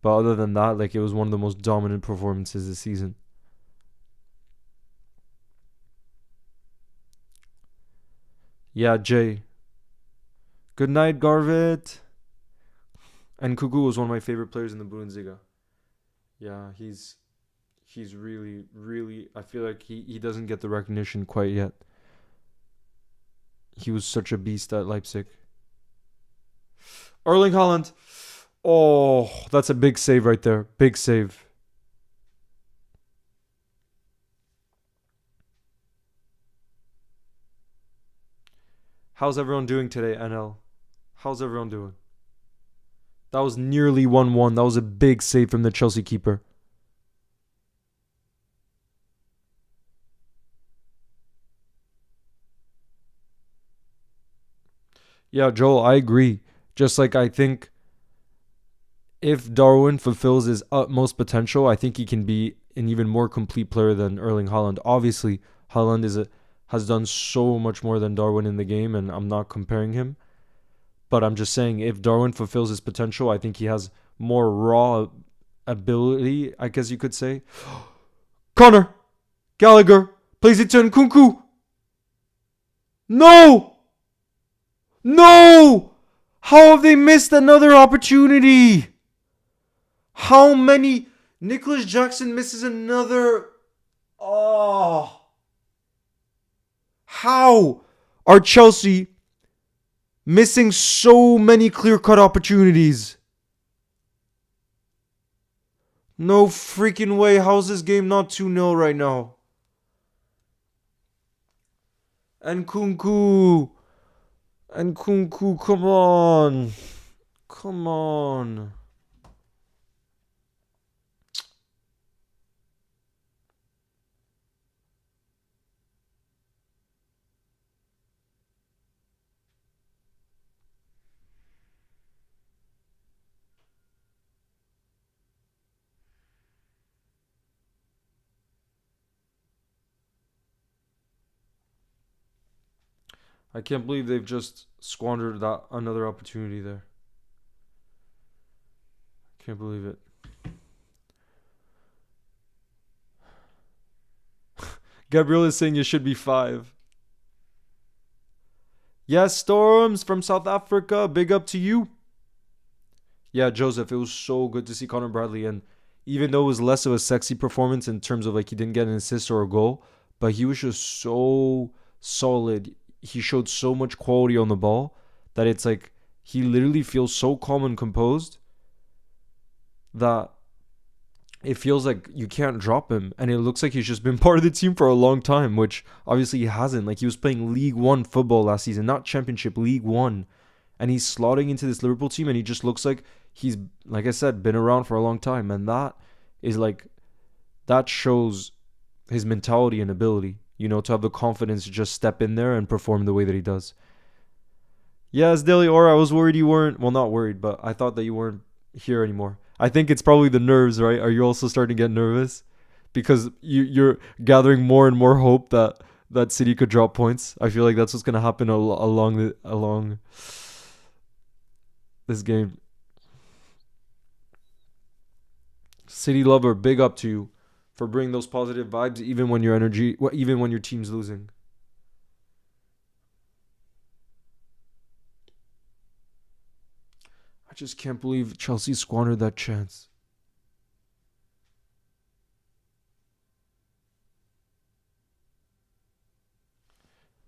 Speaker 1: But other than that, like it was one of the most dominant performances this season. Yeah, Jay. Good night, Garvit. And Kuku was one of my favorite players in the Bundesliga. Yeah, he's really, really. I feel like he doesn't get the recognition quite yet. He was such a beast at Leipzig. Erling Haaland. Oh, that's a big save right there. Big save. How's everyone doing today, NL? How's everyone doing? That was nearly 1-1. That was a big save from the Chelsea keeper. Yeah, Joel, I agree. Just like I think if Darwin fulfills his utmost potential, I think he can be an even more complete player than Erling Haaland. Obviously, Haaland has done so much more than Darwin in the game, and I'm not comparing him. But I'm just saying, if Darwin fulfills his potential, I think he has more raw ability, I guess you could say. Connor! Gallagher! Plays it to Nkunku. No! No! How have they missed another opportunity? How many? Nicholas Jackson misses another. Oh. How are Chelsea missing so many clear-cut opportunities? No freaking way. How's this game not 2-0 right now? And Nkunku, come on. Come on. I can't believe they've just squandered that another opportunity there. Can't believe it. Gabriel is saying it should be 5. Yes, Storms from South Africa. Big up to you. Yeah, Joseph, it was so good to see Connor Bradley. And even though it was less of a sexy performance in terms of like he didn't get an assist or a goal, but he was just so solid. He showed so much quality on the ball that it's like he literally feels so calm and composed that it feels like you can't drop him. And it looks like he's just been part of the team for a long time, which obviously he hasn't. Like he was playing League One football last season, not Championship, League One. And he's slotting into this Liverpool team and he just looks like he's, like I said, been around for a long time. And that is like, that shows his mentality and ability, you know, to have the confidence to just step in there and perform the way that he does. Yes, Daily Aura, I was worried you weren't, well, not worried, but I thought that you weren't here anymore. I think it's probably the nerves, right? Are you also starting to get nervous? Because you're gathering more and more hope that City could drop points. I feel like that's what's going to happen along this game. City lover, big up to you for bringing those positive vibes even when even when your team's losing. I just can't believe Chelsea squandered that chance.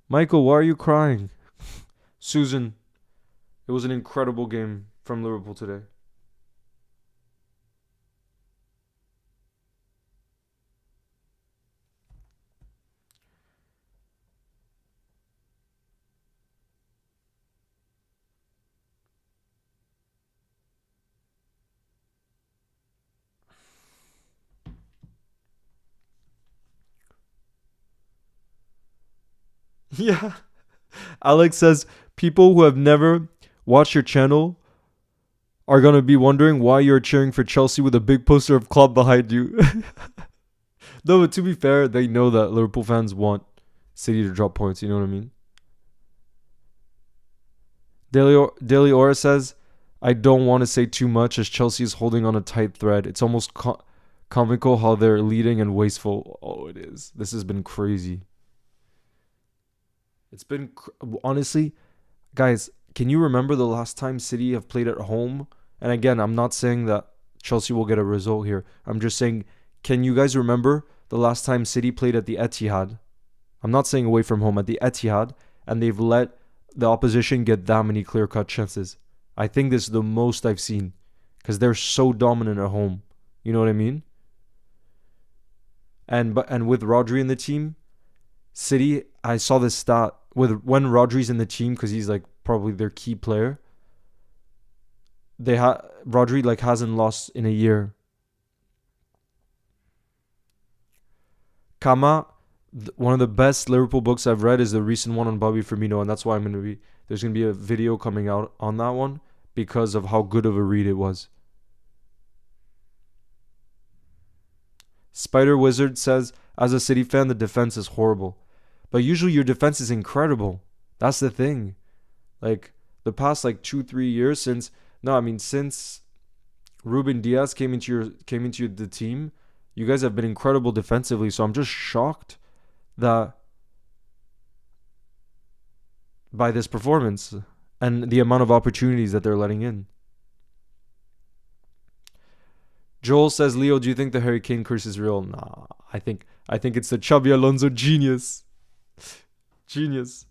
Speaker 1: Michael, why are you crying? Susan, it was an incredible game from Liverpool today. Yeah. Alex says people who have never watched your channel are going to be wondering why you're cheering for Chelsea with a big poster of Klopp behind you. No, but to be fair, they know that Liverpool fans want City to drop points. You know what I mean? Daily Aura says, I don't want to say too much as Chelsea is holding on a tight thread. It's almost comical how they're leading and wasteful. Oh, it is. This has been crazy. It's been, honestly, guys, can you remember the last time City have played at home? And again, I'm not saying that Chelsea will get a result here. I'm just saying, can you guys remember the last time City played at the Etihad? I'm not saying away from home, at the Etihad, and they've let the opposition get that many clear-cut chances. I think this is the most I've seen because they're so dominant at home. You know what I mean? And with Rodri in the team, City, I saw this stat with when Rodri's in the team because he's like probably their key player. Rodri like hasn't lost in a year. Kama, one of the best Liverpool books I've read is the recent one on Bobby Firmino, and that's why there's gonna be a video coming out on that one because of how good of a read it was. Spider Wizard says, as a City fan, the defense is horrible. But usually your defense is incredible. That's the thing. Like, the past, 2-3 years since Ruben Diaz came into the team, you guys have been incredible defensively. So I'm just shocked that by this performance and the amount of opportunities that they're letting in. Joel says, Leo, do you think the Harry Kane curse is real? Nah, I think it's the Xabi Alonso genius. Genius.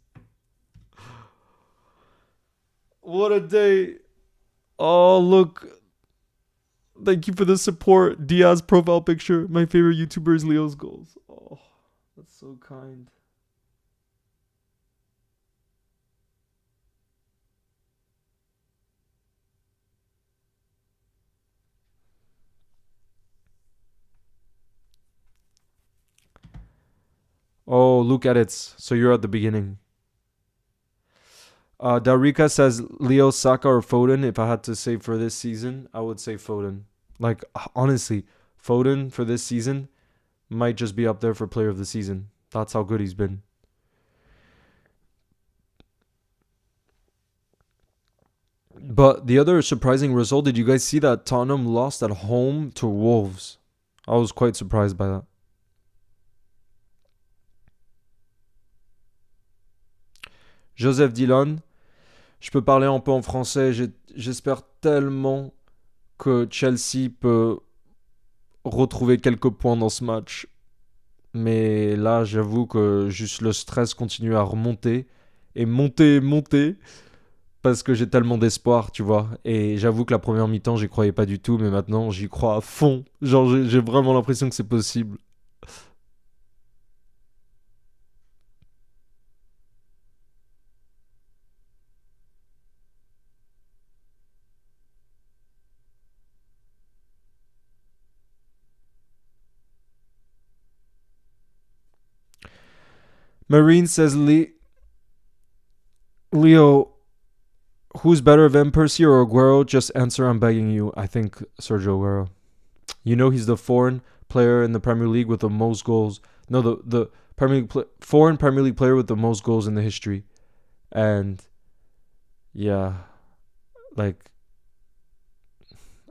Speaker 1: What a day. Oh, look. Thank you for the support. Diaz profile picture. My favorite YouTuber is Leo's goals. Oh, that's so kind. Oh, Luke edits. So you're at the beginning. Darika says Leo, Saka, or Foden. If I had to say for this season, I would say Foden. Like, honestly, Foden for this season might just be up there for player of the season. That's how good he's been. But the other surprising result, did you guys see that Tottenham lost at home to Wolves? I was quite surprised by that. Joseph Dillon, je peux parler un peu en français. J'espère tellement que Chelsea peut retrouver quelques points dans ce match. Mais là, j'avoue que juste le stress continue à remonter. Et monter. Parce que j'ai tellement d'espoir, tu vois. Et j'avoue que la première mi-temps, j'y croyais pas du tout. Mais maintenant, j'y crois à fond. Genre, j'ai vraiment l'impression que c'est possible. Marine says, Leo, who's better, Van Persie or Aguero? Just answer, I'm begging you. I think Sergio Aguero. You know he's the foreign player in the Premier League with the most goals. No, the Premier League foreign Premier League player with the most goals in the history. And yeah, like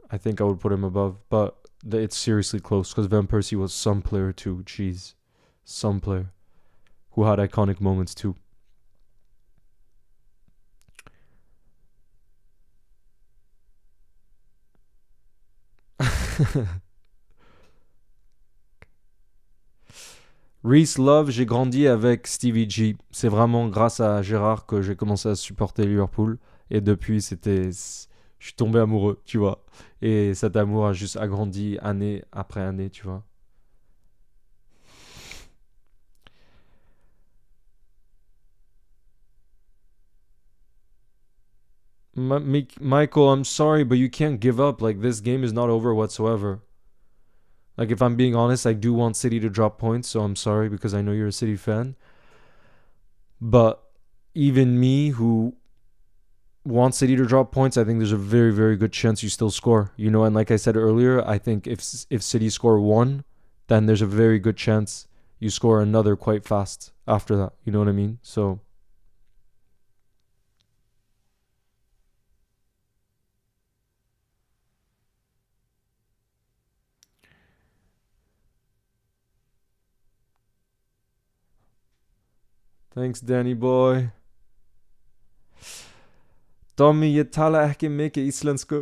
Speaker 1: I think I would put him above, but it's seriously close because Van Persie was some player too. Jeez, some player who had iconic moments too. Reese Love, j'ai grandi avec Stevie G. C'est vraiment grâce à Gérard que j'ai commencé à supporter Liverpool. Et depuis, je suis tombé amoureux, tu vois. Et cet amour a juste agrandi année après année, tu vois. Michael, I'm sorry, but you can't give up. Like, this game is not over whatsoever. Like, if I'm being honest, I do want City to drop points, so I'm sorry because I know you're a City fan. But even me, who wants City to drop points, I think there's a very, very good chance you still score. You know, and like I said earlier, I think if City score one, then there's a very good chance you score another quite fast after that. You know what I mean? So thanks, Danny boy. Tommy, ég tala ekki mikið íslensku.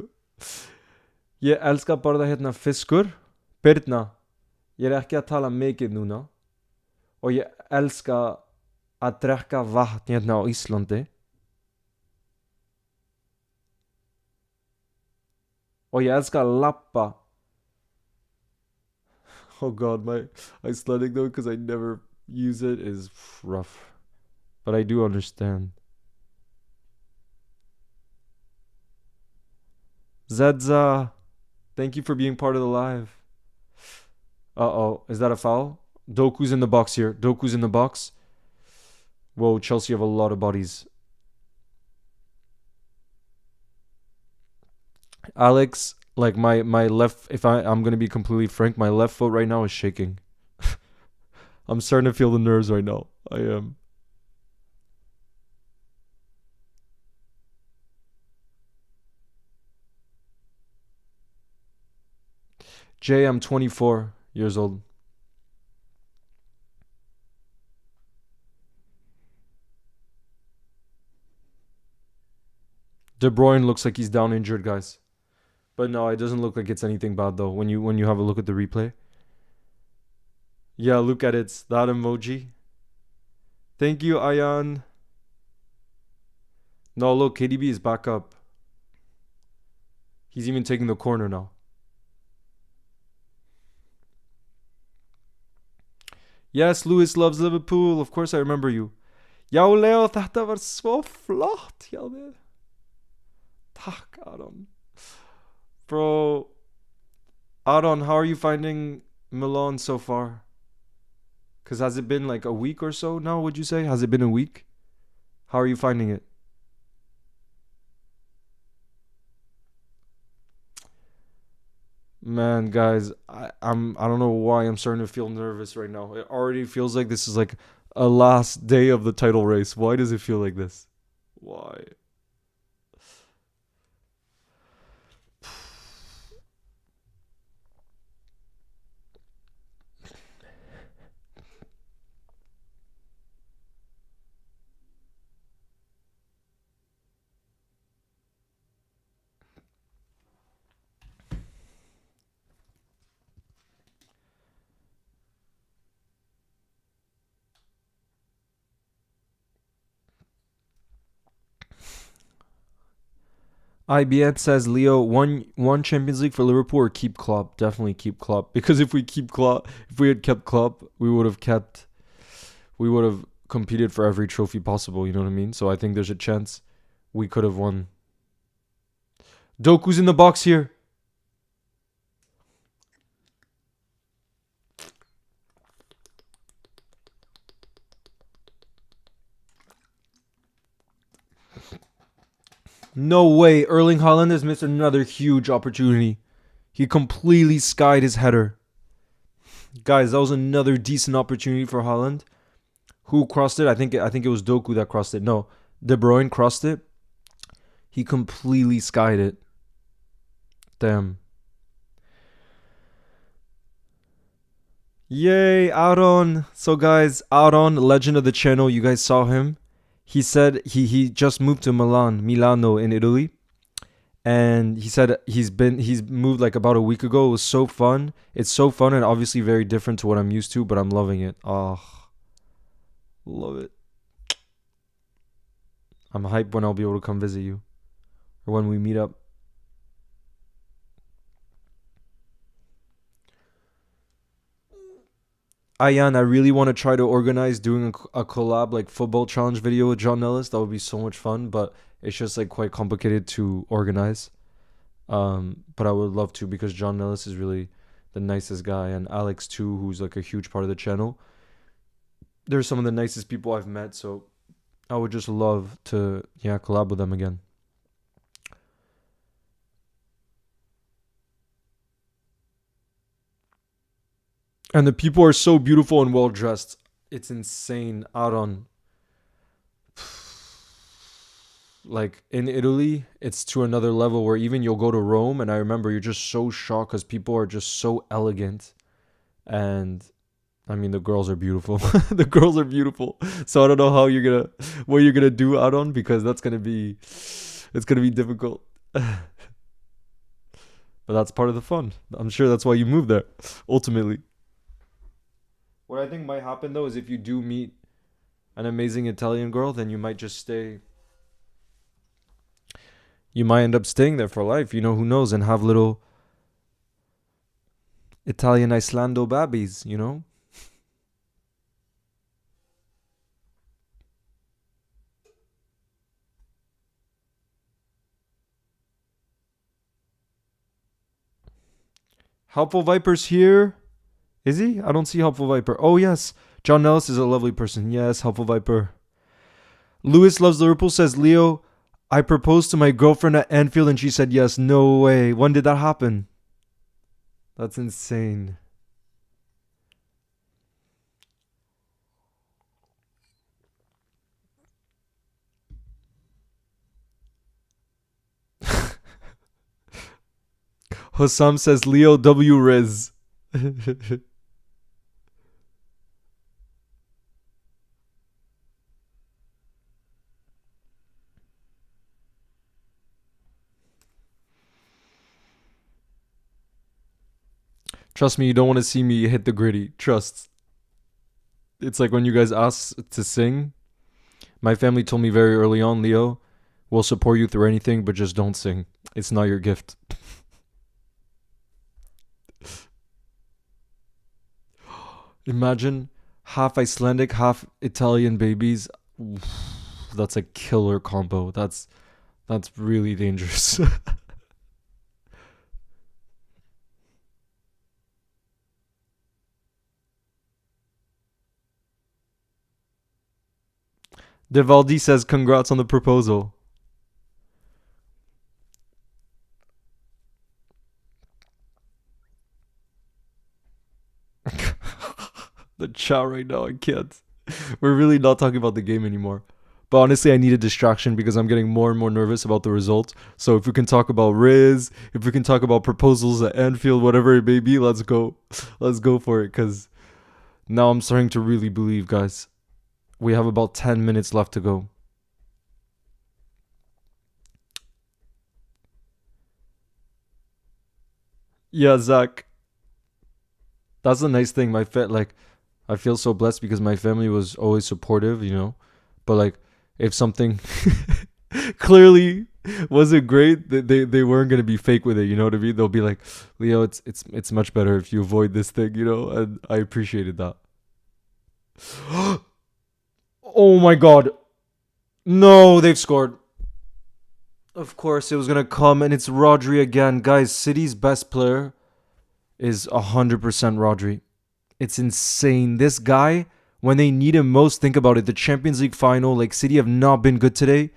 Speaker 1: Ég elska að borða hérna fiskur. Birna, ég ekki að tala mikið núna. Og ég elska að drekka vatn hérna á Íslandi. Og ég elska að lappa. Oh god, my Icelandic though, because I never use it, is rough. But I do understand. Zedza, thank you for being part of the live. Uh-oh, is that a foul? Doku's in the box here. Doku's in the box. Whoa, Chelsea have a lot of bodies. Alex, like my left, if I'm going to be completely frank, my left foot right now is shaking. I'm starting to feel the nerves right now. I am. Jay, I'm 24 years old. De Bruyne looks like he's down injured, guys. But no, it doesn't look like it's anything bad though. When you have a look at the replay. Yeah, look at it. That emoji. Thank you, Ayan. No, look, KDB is back up. He's even taking the corner now. Yes, Lewis loves Liverpool. Of course I remember you. Já, Leo, þetta var svo flott hjá þér. Takk, Aron. Bro, Aron, how are you finding Milan so far? Because has it been like a week or so now, would you say? Has it been a week? How are you finding it? Man, guys, I don't know why I'm starting to feel nervous right now. It already feels like this is like a last day of the title race. Why does it feel like this? Why? IBN says Leo one Champions League for Liverpool or keep Klopp. Definitely keep Klopp, because if we had kept Klopp, we would have competed for every trophy possible. You know what I mean? So I think there's a chance we could have won. Doku's in the box here. No way. Erling Haaland has missed another huge opportunity. He completely skied his header. Guys, that was another decent opportunity for Haaland. Who crossed it? I think it was Doku that crossed it. No, De Bruyne crossed it. He completely skied it. Damn. Yay, Aaron. So guys, Aaron, legend of the channel, you guys saw him. He said he just moved to Milano in Italy. And he said he's moved like about a week ago. It was so fun. It's so fun and obviously very different to what I'm used to, but I'm loving it. Oh, love it. I'm hyped when I'll be able to come visit you or when we meet up. Ayan, I really want to try to organize doing a collab like football challenge video with John Ellis. That would be so much fun, but it's just like quite complicated to organize. But I would love to, because John Ellis is really the nicest guy, and Alex too, who's like a huge part of the channel. They're some of the nicest people I've met, so I would just love to collab with them again. And the people are so beautiful and well dressed. It's insane. Aaron. Like in Italy, it's to another level where even you'll go to Rome, and I remember you're just so shocked because people are just so elegant. And I mean, the girls are beautiful. The girls are beautiful. So I don't know what you're gonna do, Aaron, because it's gonna be difficult. But that's part of the fun. I'm sure that's why you moved there, ultimately. What I think might happen though is if you do meet an amazing Italian girl, then you might just stay. You might end up staying there for life. You know, who knows? And have little Italian Islando babies, you know? Helpful Viper's here. Is he? I don't see Helpful Viper. Oh, yes. John Nellis is a lovely person. Yes, Helpful Viper. Lewis Loves Liverpool says, Leo, I proposed to my girlfriend at Anfield and she said yes. No way. When did that happen? That's insane. Hossam says, Leo W. Riz. Trust me, you don't want to see me hit the gritty. Trust. It's like when you guys ask to sing. My family told me very early on, Leo, we'll support you through anything, but just don't sing. It's not your gift. Imagine half Icelandic, half Italian babies. That's a killer combo. That's really dangerous. Devaldi says congrats on the proposal. The chat right now, I can't. We're really not talking about the game anymore. But honestly, I need a distraction because I'm getting more and more nervous about the result. So if we can talk about Riz, if we can talk about proposals at Anfield, whatever it may be, let's go. Let's go for it because now I'm starting to really believe, guys. We have about 10 minutes left to go. Yeah, Zach. That's the nice thing. I feel so blessed because my family was always supportive, you know. But like, if something clearly wasn't great, they weren't gonna be fake with it. You know what I mean? They'll be like, Leo, it's much better if you avoid this thing, you know. And I appreciated that. Oh my god! No, they've scored. Of course, it was gonna come, and it's Rodri again, guys. City's best player is 100% Rodri. It's insane. This guy, when they need him most, think about it. The Champions League final, like City have not been good today.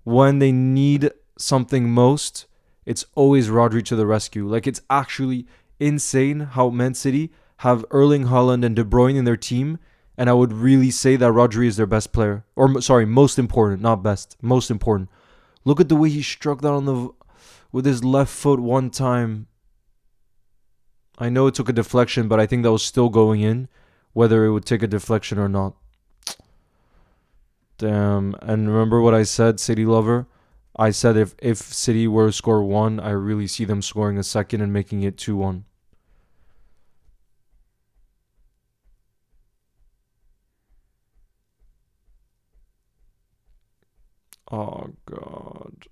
Speaker 1: When they need something most, it's always Rodri to the rescue. Like it's actually insane how Man City have Erling Haaland and De Bruyne in their team, and I would really say that Rodri is their best player. Or sorry, most important, not best, most important. Look at the way he struck that on the with his left foot one time. I know it took a deflection, but I think that was still going in, whether it would take a deflection or not. Damn. And remember what I said, City lover? I said if City were to score one, I really see them scoring a second and making it 2-1. Oh, God.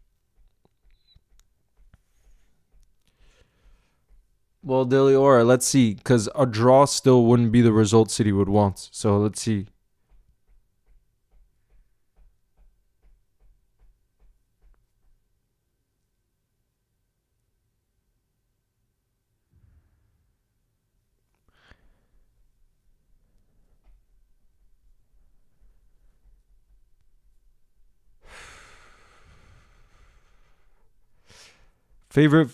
Speaker 1: Well, Deliora, let's see. Because a draw still wouldn't be the result City would want. So let's see. Favorite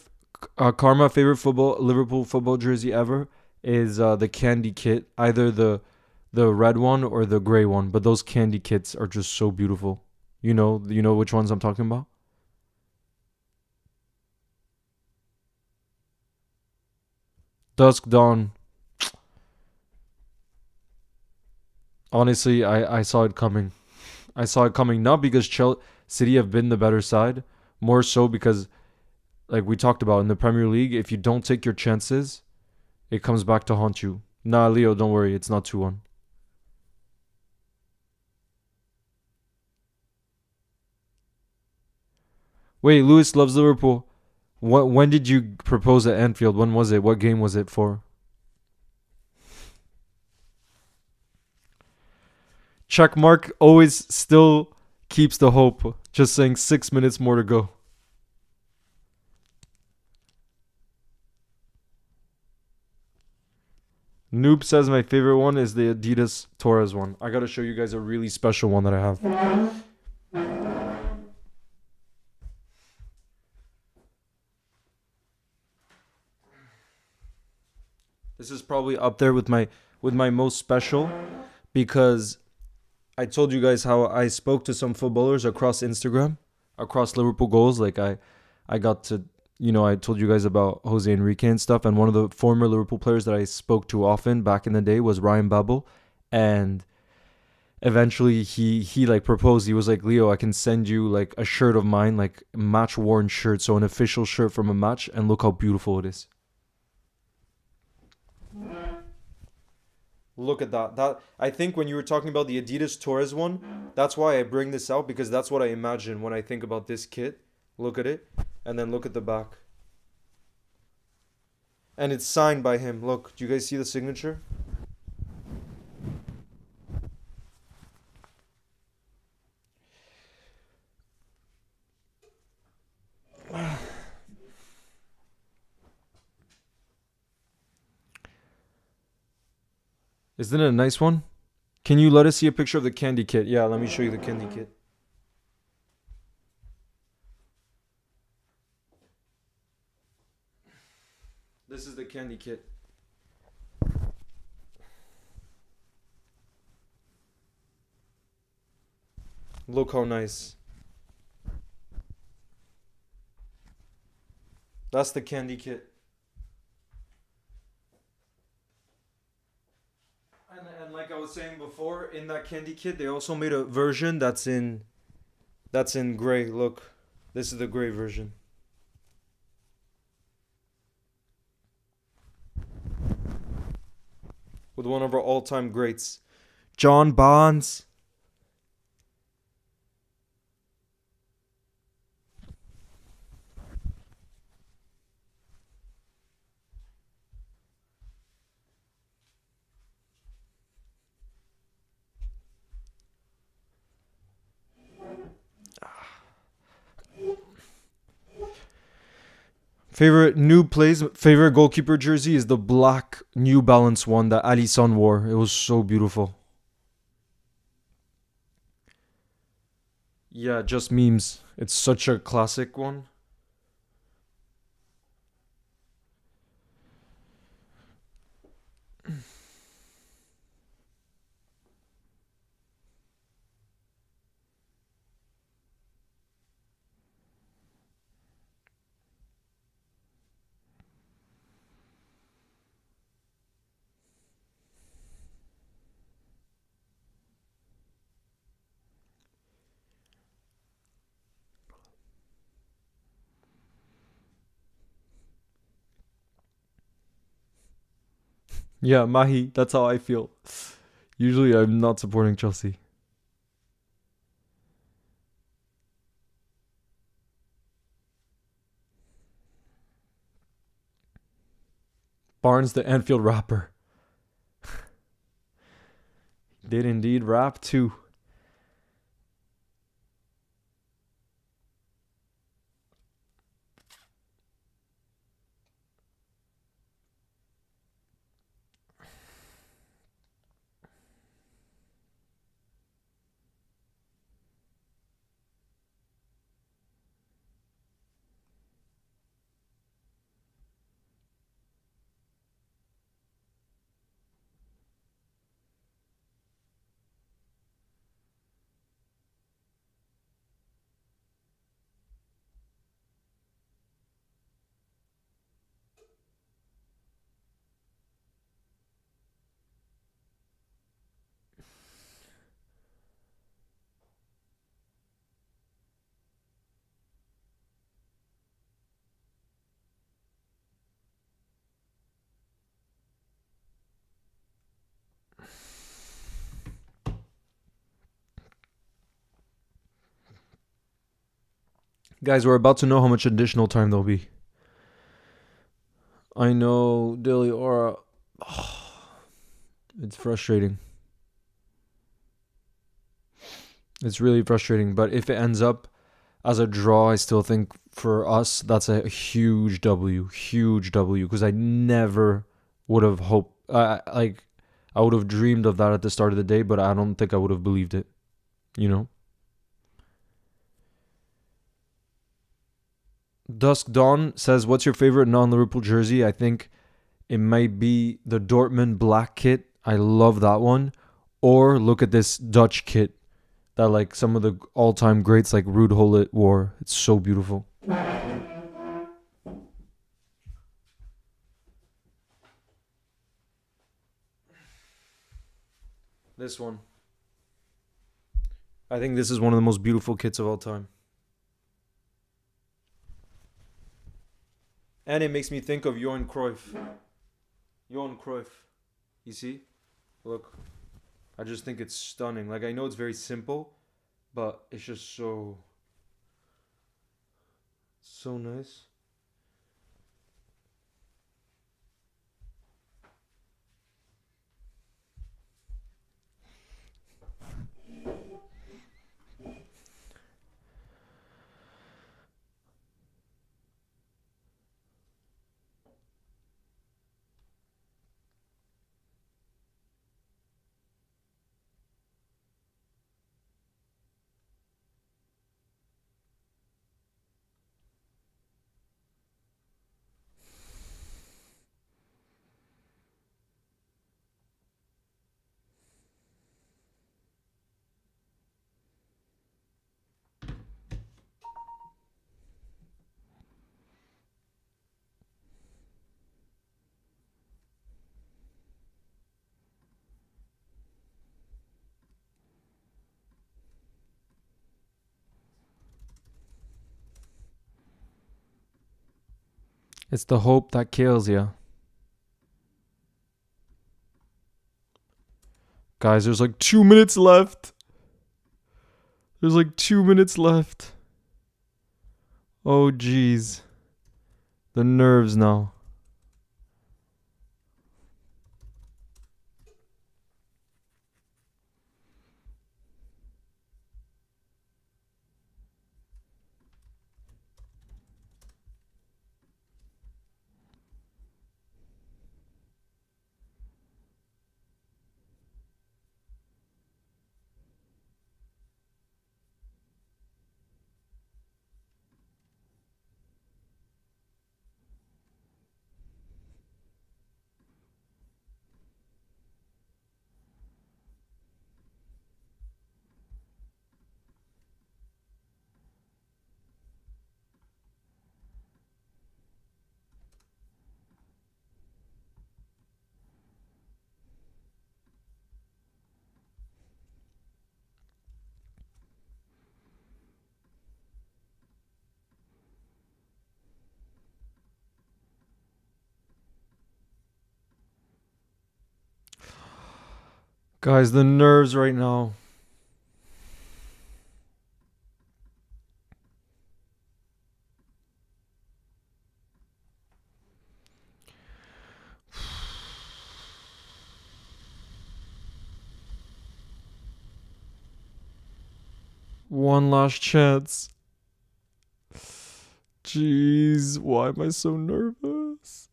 Speaker 1: Karma favorite football Liverpool football jersey ever is the candy kit, either the red one or the gray one. But those candy kits are just so beautiful. You know which ones I'm talking about. Dusk Dawn. Honestly, I saw it coming. I saw it coming not because City have been the better side, more so because like we talked about in the Premier League, if you don't take your chances, it comes back to haunt you. Nah, Leo, don't worry, it's not 2-1. Wait, Lewis loves Liverpool. When did you propose at Anfield? When was it? What game was it for? Check mark always still keeps the hope. Just saying 6 minutes more to go. Noob says my favorite one is the Adidas Torres one. I gotta show you guys a really special one that I have. This is probably up there with my most special because I told you guys how I spoke to some footballers across Instagram, across Liverpool goals. Like I got to, I told you guys about Jose Enrique and stuff. And one of the former Liverpool players that I spoke to often back in the day was Ryan Babel. And eventually he like proposed. He was like, Leo, I can send you like a shirt of mine, like a match worn shirt. So an official shirt from a match. And look how beautiful it is. Look at that. That I think when you were talking about the Adidas Torres one, that's why I bring this out because that's what I imagine when I think about this kit. Look at it, and then look at the back. And it's signed by him. Look, do you guys see the signature? Isn't it a nice one? Can you let us see a picture of the candy kit? Yeah, let me show you the candy kit. This is the candy kit. Look how nice. That's the candy kit. And like I was saying before, in that candy kit, they also made a version that's in gray. Look, this is the gray version. With one of our all-time greats, John Bonds. Favorite goalkeeper jersey is the black New Balance one that Alisson wore. It was so beautiful. Yeah, just memes. It's such a classic one. Yeah, Mahi, that's how I feel. Usually I'm not supporting Chelsea. Barnes, the Anfield rapper, did indeed rap too. Guys, we're about to know how much additional time there'll be. I know, Dilly Aura. It's frustrating. It's really frustrating. But if it ends up as a draw, I still think for us that's a huge W, huge W. Because I never would have hoped, I would have dreamed of that at the start of the day, but I don't think I would have believed it. You know. Dusk Dawn says, "What's your favorite non-Liverpool jersey?" I think it might be the Dortmund black kit. I love that one. Or look at this Dutch kit that like some of the all-time greats like Ruud Gullit wore. It's so beautiful. This one. I think this is one of the most beautiful kits of all time. And it makes me think of Johan Cruyff. Johan Cruyff. You see? Look, I just think it's stunning. Like, I know it's very simple, but it's just so nice. It's the hope that kills you. Guys, there's like 2 minutes left. There's like 2 minutes left. Oh, jeez. The nerves now. Guys, the nerves right now. One last chance. Jeez, why am I so nervous?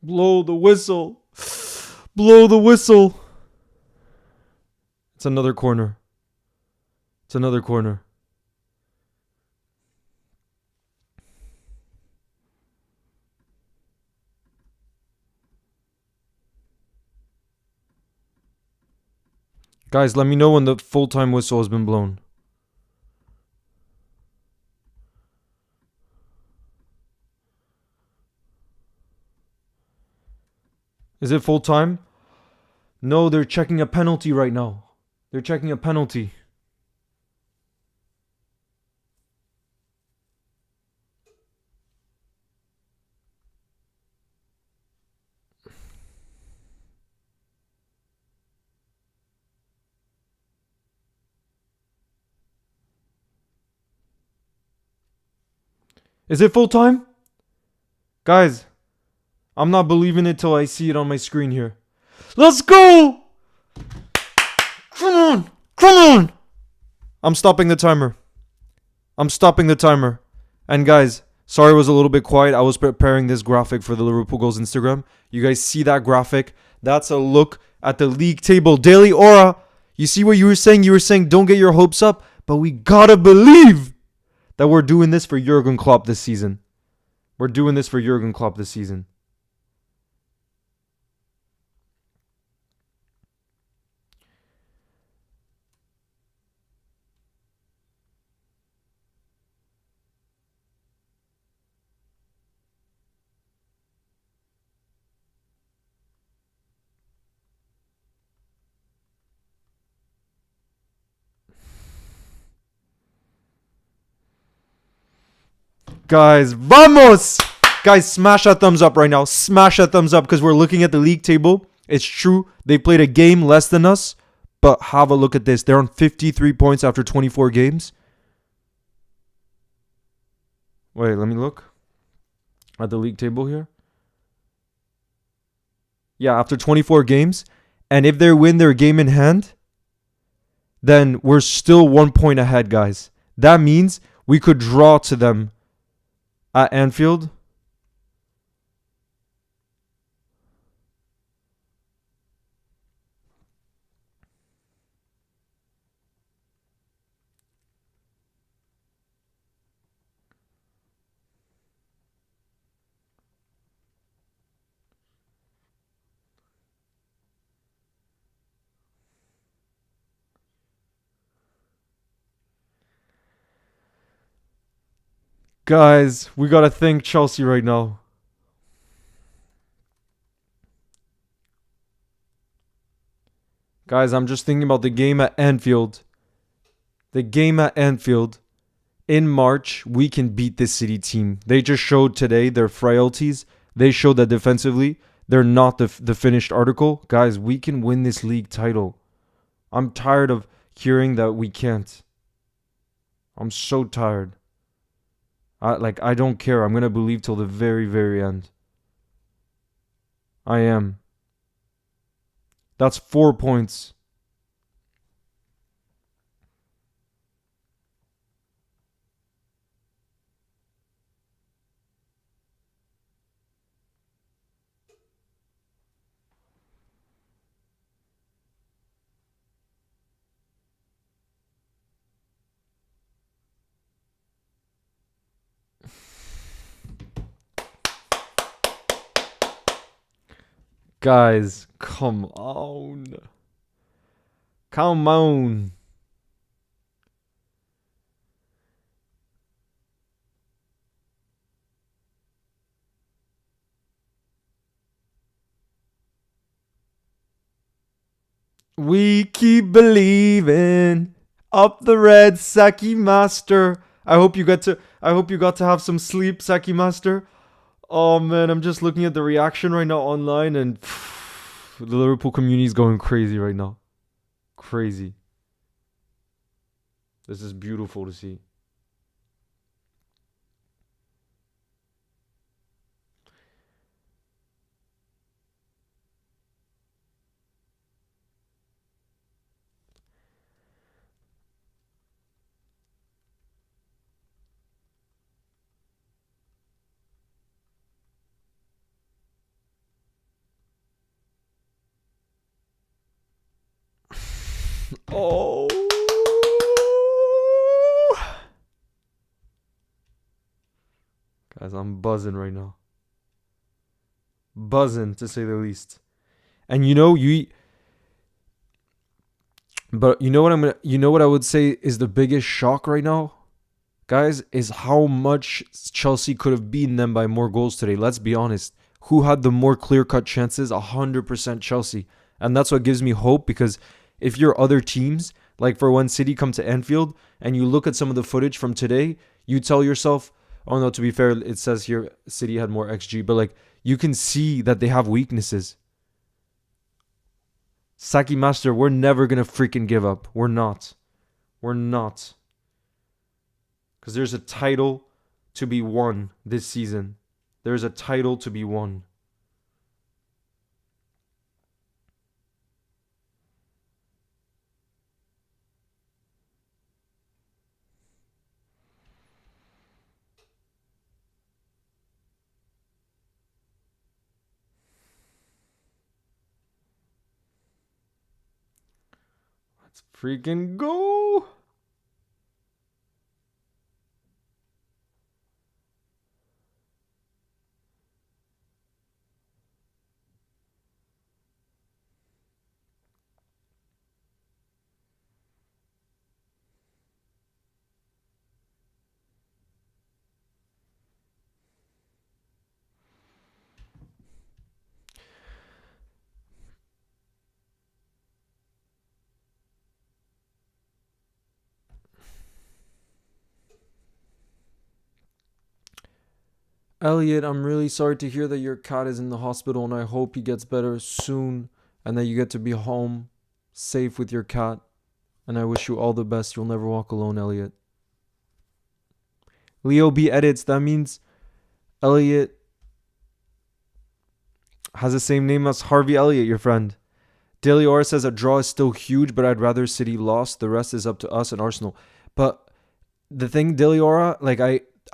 Speaker 1: Blow the whistle. Blow the whistle. It's another corner. It's another corner. Guys, let me know when the full-time whistle has been blown. Is it full time? No, they're checking a penalty right now. They're checking a penalty. Is it full time? Guys, I'm not believing it till I see it on my screen here. Let's go! Come on! Come on! I'm stopping the timer. I'm stopping the timer. And guys, sorry I was a little bit quiet. I was preparing this graphic for the Liverpool Goals Instagram. You guys see that graphic? That's a look at the league table. Daily Aura. You see what you were saying? You were saying don't get your hopes up. But we gotta believe that we're doing this for Jurgen Klopp this season. We're doing this for Jurgen Klopp this season. Guys, vamos! Guys, smash that thumbs up right now. Smash that thumbs up because we're looking at the league table. It's true. They played a game less than us. But have a look at this. They're on 53 points after 24 games. Wait, let me look at the league table here. Yeah, after 24 games. And if they win their game in hand, then we're still 1 point ahead, guys. That means we could draw to them at Anfield. Guys, we gotta thank Chelsea right now. Guys, I'm just thinking about the game at Anfield. The game at Anfield. In March, we can beat this City team. They just showed today their frailties. They showed that defensively, they're not the finished article. Guys, we can win this league title. I'm tired of hearing that we can't. I'm so tired. I don't care. I'm going to believe till the very, very end. I am. That's 4 points. Guys, come on. Come on. We keep believing. Up the red, Saki Master. I hope you got to have some sleep, Saki Master. Oh man, I'm just looking at the reaction right now online and the Liverpool community is going crazy right now. Crazy. This is beautiful to see. Oh. Guys, I'm buzzing right now. Buzzing to say the least. And you know what I would say is the biggest shock right now, guys, is how much Chelsea could have beaten them by more goals today. Let's be honest. Who had the more clear-cut chances? 100% Chelsea. And that's what gives me hope because if you're other teams, like for when City come to Anfield and you look at some of the footage from today, you tell yourself, oh no, to be fair, it says here City had more XG, but like you can see that they have weaknesses. Saki Master, we're never going to freaking give up. We're not. We're not. Because there's a title to be won this season. There's a title to be won. Let's freaking go. Elliot, I'm really sorry to hear that your cat is in the hospital, and I hope he gets better soon and that you get to be home safe with your cat. And I wish you all the best. You'll never walk alone, Elliot. Leo B edits. That means Elliot has the same name as Harvey Elliott, your friend. Daily Aura says a draw is still huge, but I'd rather City lost. The rest is up to us and Arsenal. But the thing, Daily Aura, like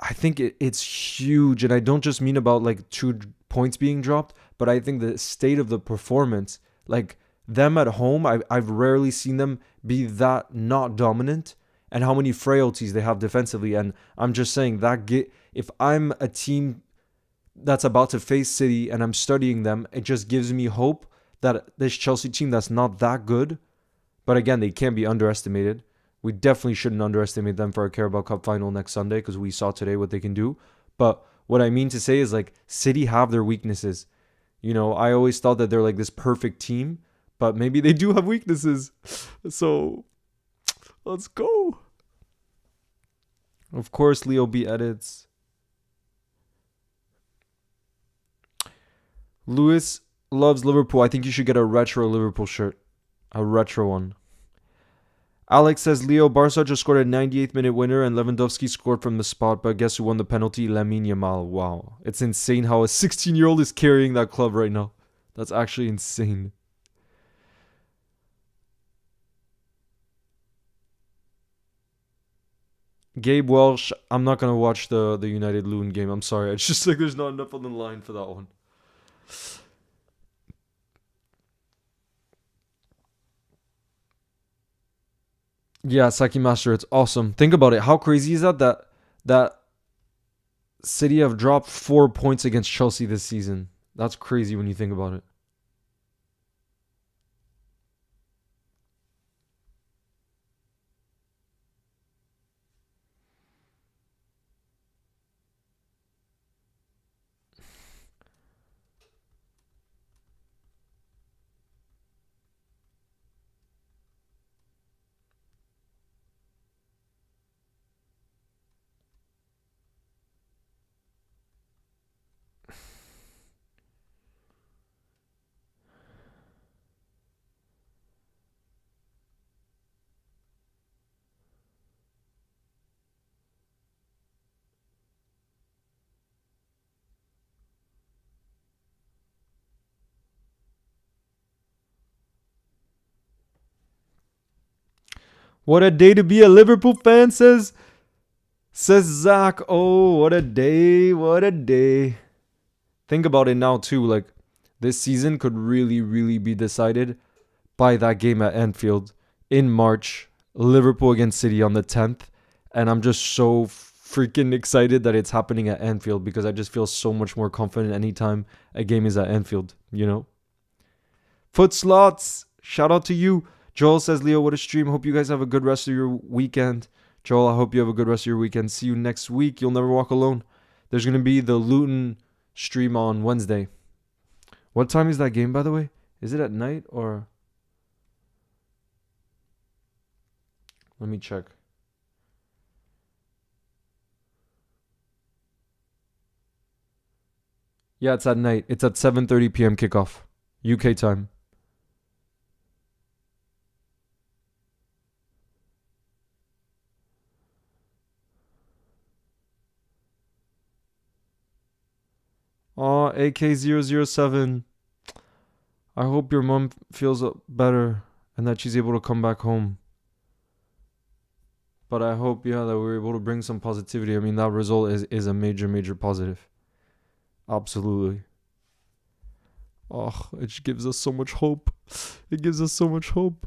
Speaker 1: I think it's huge, and I don't just mean about like 2 points being dropped, but I think the state of the performance, like them at home, I've rarely seen them be that not dominant, and how many frailties they have defensively. And I'm just saying that if I'm a team that's about to face City and I'm studying them, it just gives me hope that this Chelsea team that's not that good, but again, they can't be underestimated. We definitely shouldn't underestimate them for our Carabao Cup final next Sunday, because we saw today what they can do. But what I mean to say is, like, City have their weaknesses. You know, I always thought that they're like this perfect team, but maybe they do have weaknesses. So let's go. Of course, Leo B edits. Lewis loves Liverpool. I think you should get a retro Liverpool shirt. A retro one. Alex says, Leo, Barca just scored a 98th minute winner and Lewandowski scored from the spot, but guess who won the penalty? Lamine Yamal. Wow. It's insane how a 16-year-old is carrying that club right now. That's actually insane. Gabe Welsh, I'm not going to watch the United Loon game. I'm sorry. It's just like there's not enough on the line for that one. Yeah, Saki Master, it's awesome. Think about it. How crazy is that City have dropped 4 points against Chelsea this season? That's crazy when you think about it. What a day to be a Liverpool fan, says Zach. Oh, what a day. What a day. Think about it now, too. Like, this season could really, really be decided by that game at Anfield in March. Liverpool against City on the 10th. And I'm just so freaking excited that it's happening at Anfield, because I just feel so much more confident anytime a game is at Anfield, you know? Foot slots. Shout out to you. Joel says, Leo, what a stream. Hope you guys have a good rest of your weekend. Joel, I hope you have a good rest of your weekend. See you next week. You'll never walk alone. There's going to be the Luton stream on Wednesday. What time is that game, by the way? Is it at night or... Let me check. Yeah, it's at night. It's at 7:30 p.m. kickoff. UK time. Oh, AK007. I hope your mom feels better and that she's able to come back home. But I hope, yeah, that we're able to bring some positivity. I mean, that result is a major, major positive. Absolutely. Oh, it gives us so much hope. It gives us so much hope.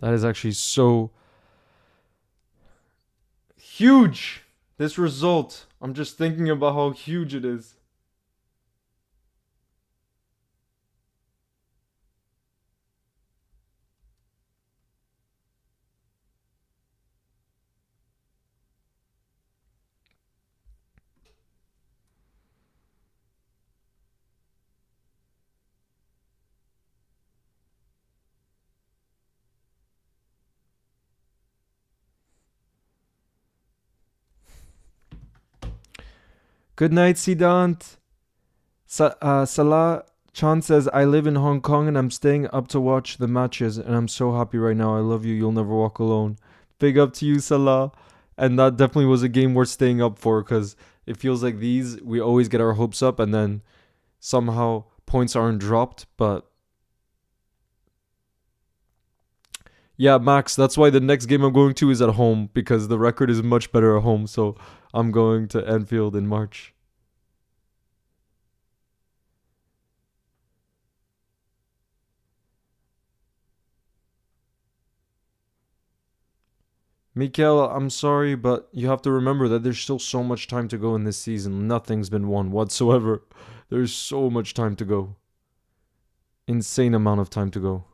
Speaker 1: That is actually so huge. This result. I'm just thinking about how huge it is. Good night, Sidant. Salah Chan says, I live in Hong Kong and I'm staying up to watch the matches and I'm so happy right now. I love you. You'll never walk alone. Big up to you, Salah. And that definitely was a game worth staying up for because it feels like these, we always get our hopes up and then somehow points aren't dropped. But yeah, Max, that's why the next game I'm going to is at home because the record is much better at home. So I'm going to Anfield in March. Mikel, I'm sorry, but you have to remember that there's still so much time to go in this season. Nothing's been won whatsoever. There's so much time to go. Insane amount of time to go.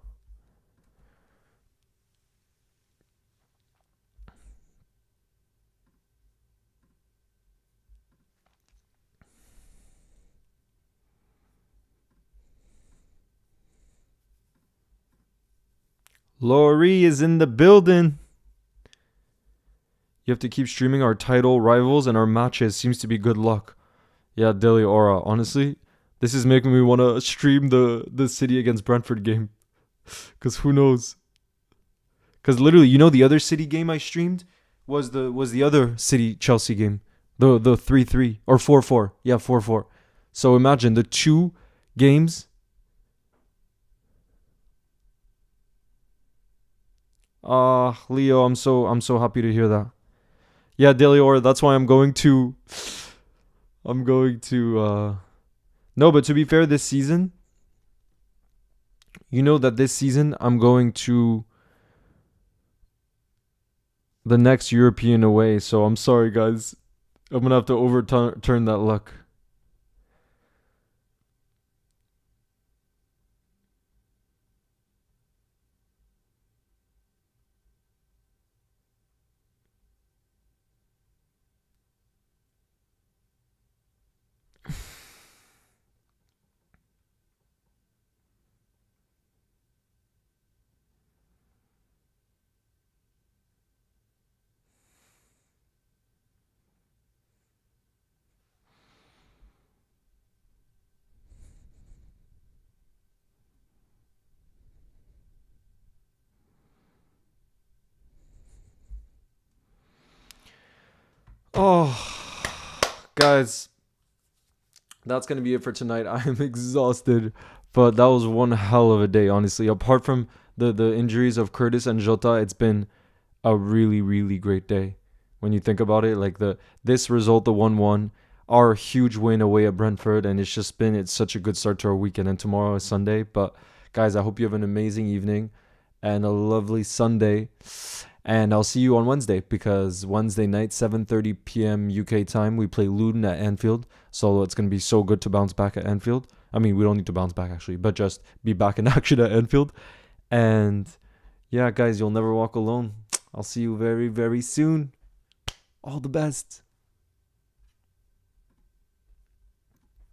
Speaker 1: Laurie is in the building. You have to keep streaming our title rivals and our matches. Seems to be good luck. Yeah, Deli Aura. Honestly, this is making me want to stream the City against Brentford game. Because who knows? Because literally, the other City game I streamed was the other City Chelsea game. The 3-3 or 4-4. Yeah, 4-4. So imagine the two games. Leo, I'm so happy to hear that. Yeah, Delior, that's why I'm going to no, but to be fair, this season, you know that this season I'm going to the next European away, so I'm sorry guys. I'm gonna have to overturn that luck. Oh, guys, that's gonna be it for tonight. I am exhausted, but that was one hell of a day, honestly. Apart from the injuries of Curtis and Jota, it's been a really really great day. When you think about it, like this result, the 1-1, our huge win away at Brentford, and it's such a good start to our weekend. And tomorrow is Sunday, but guys, I hope you have an amazing evening and a lovely Sunday. And I'll see you on Wednesday because Wednesday night, 7:30 p.m. UK time, we play Luton at Anfield. So it's going to be so good to bounce back at Anfield. I mean, we don't need to bounce back actually, but just be back in action at Anfield. And yeah, guys, you'll never walk alone. I'll see you very, very soon. All the best.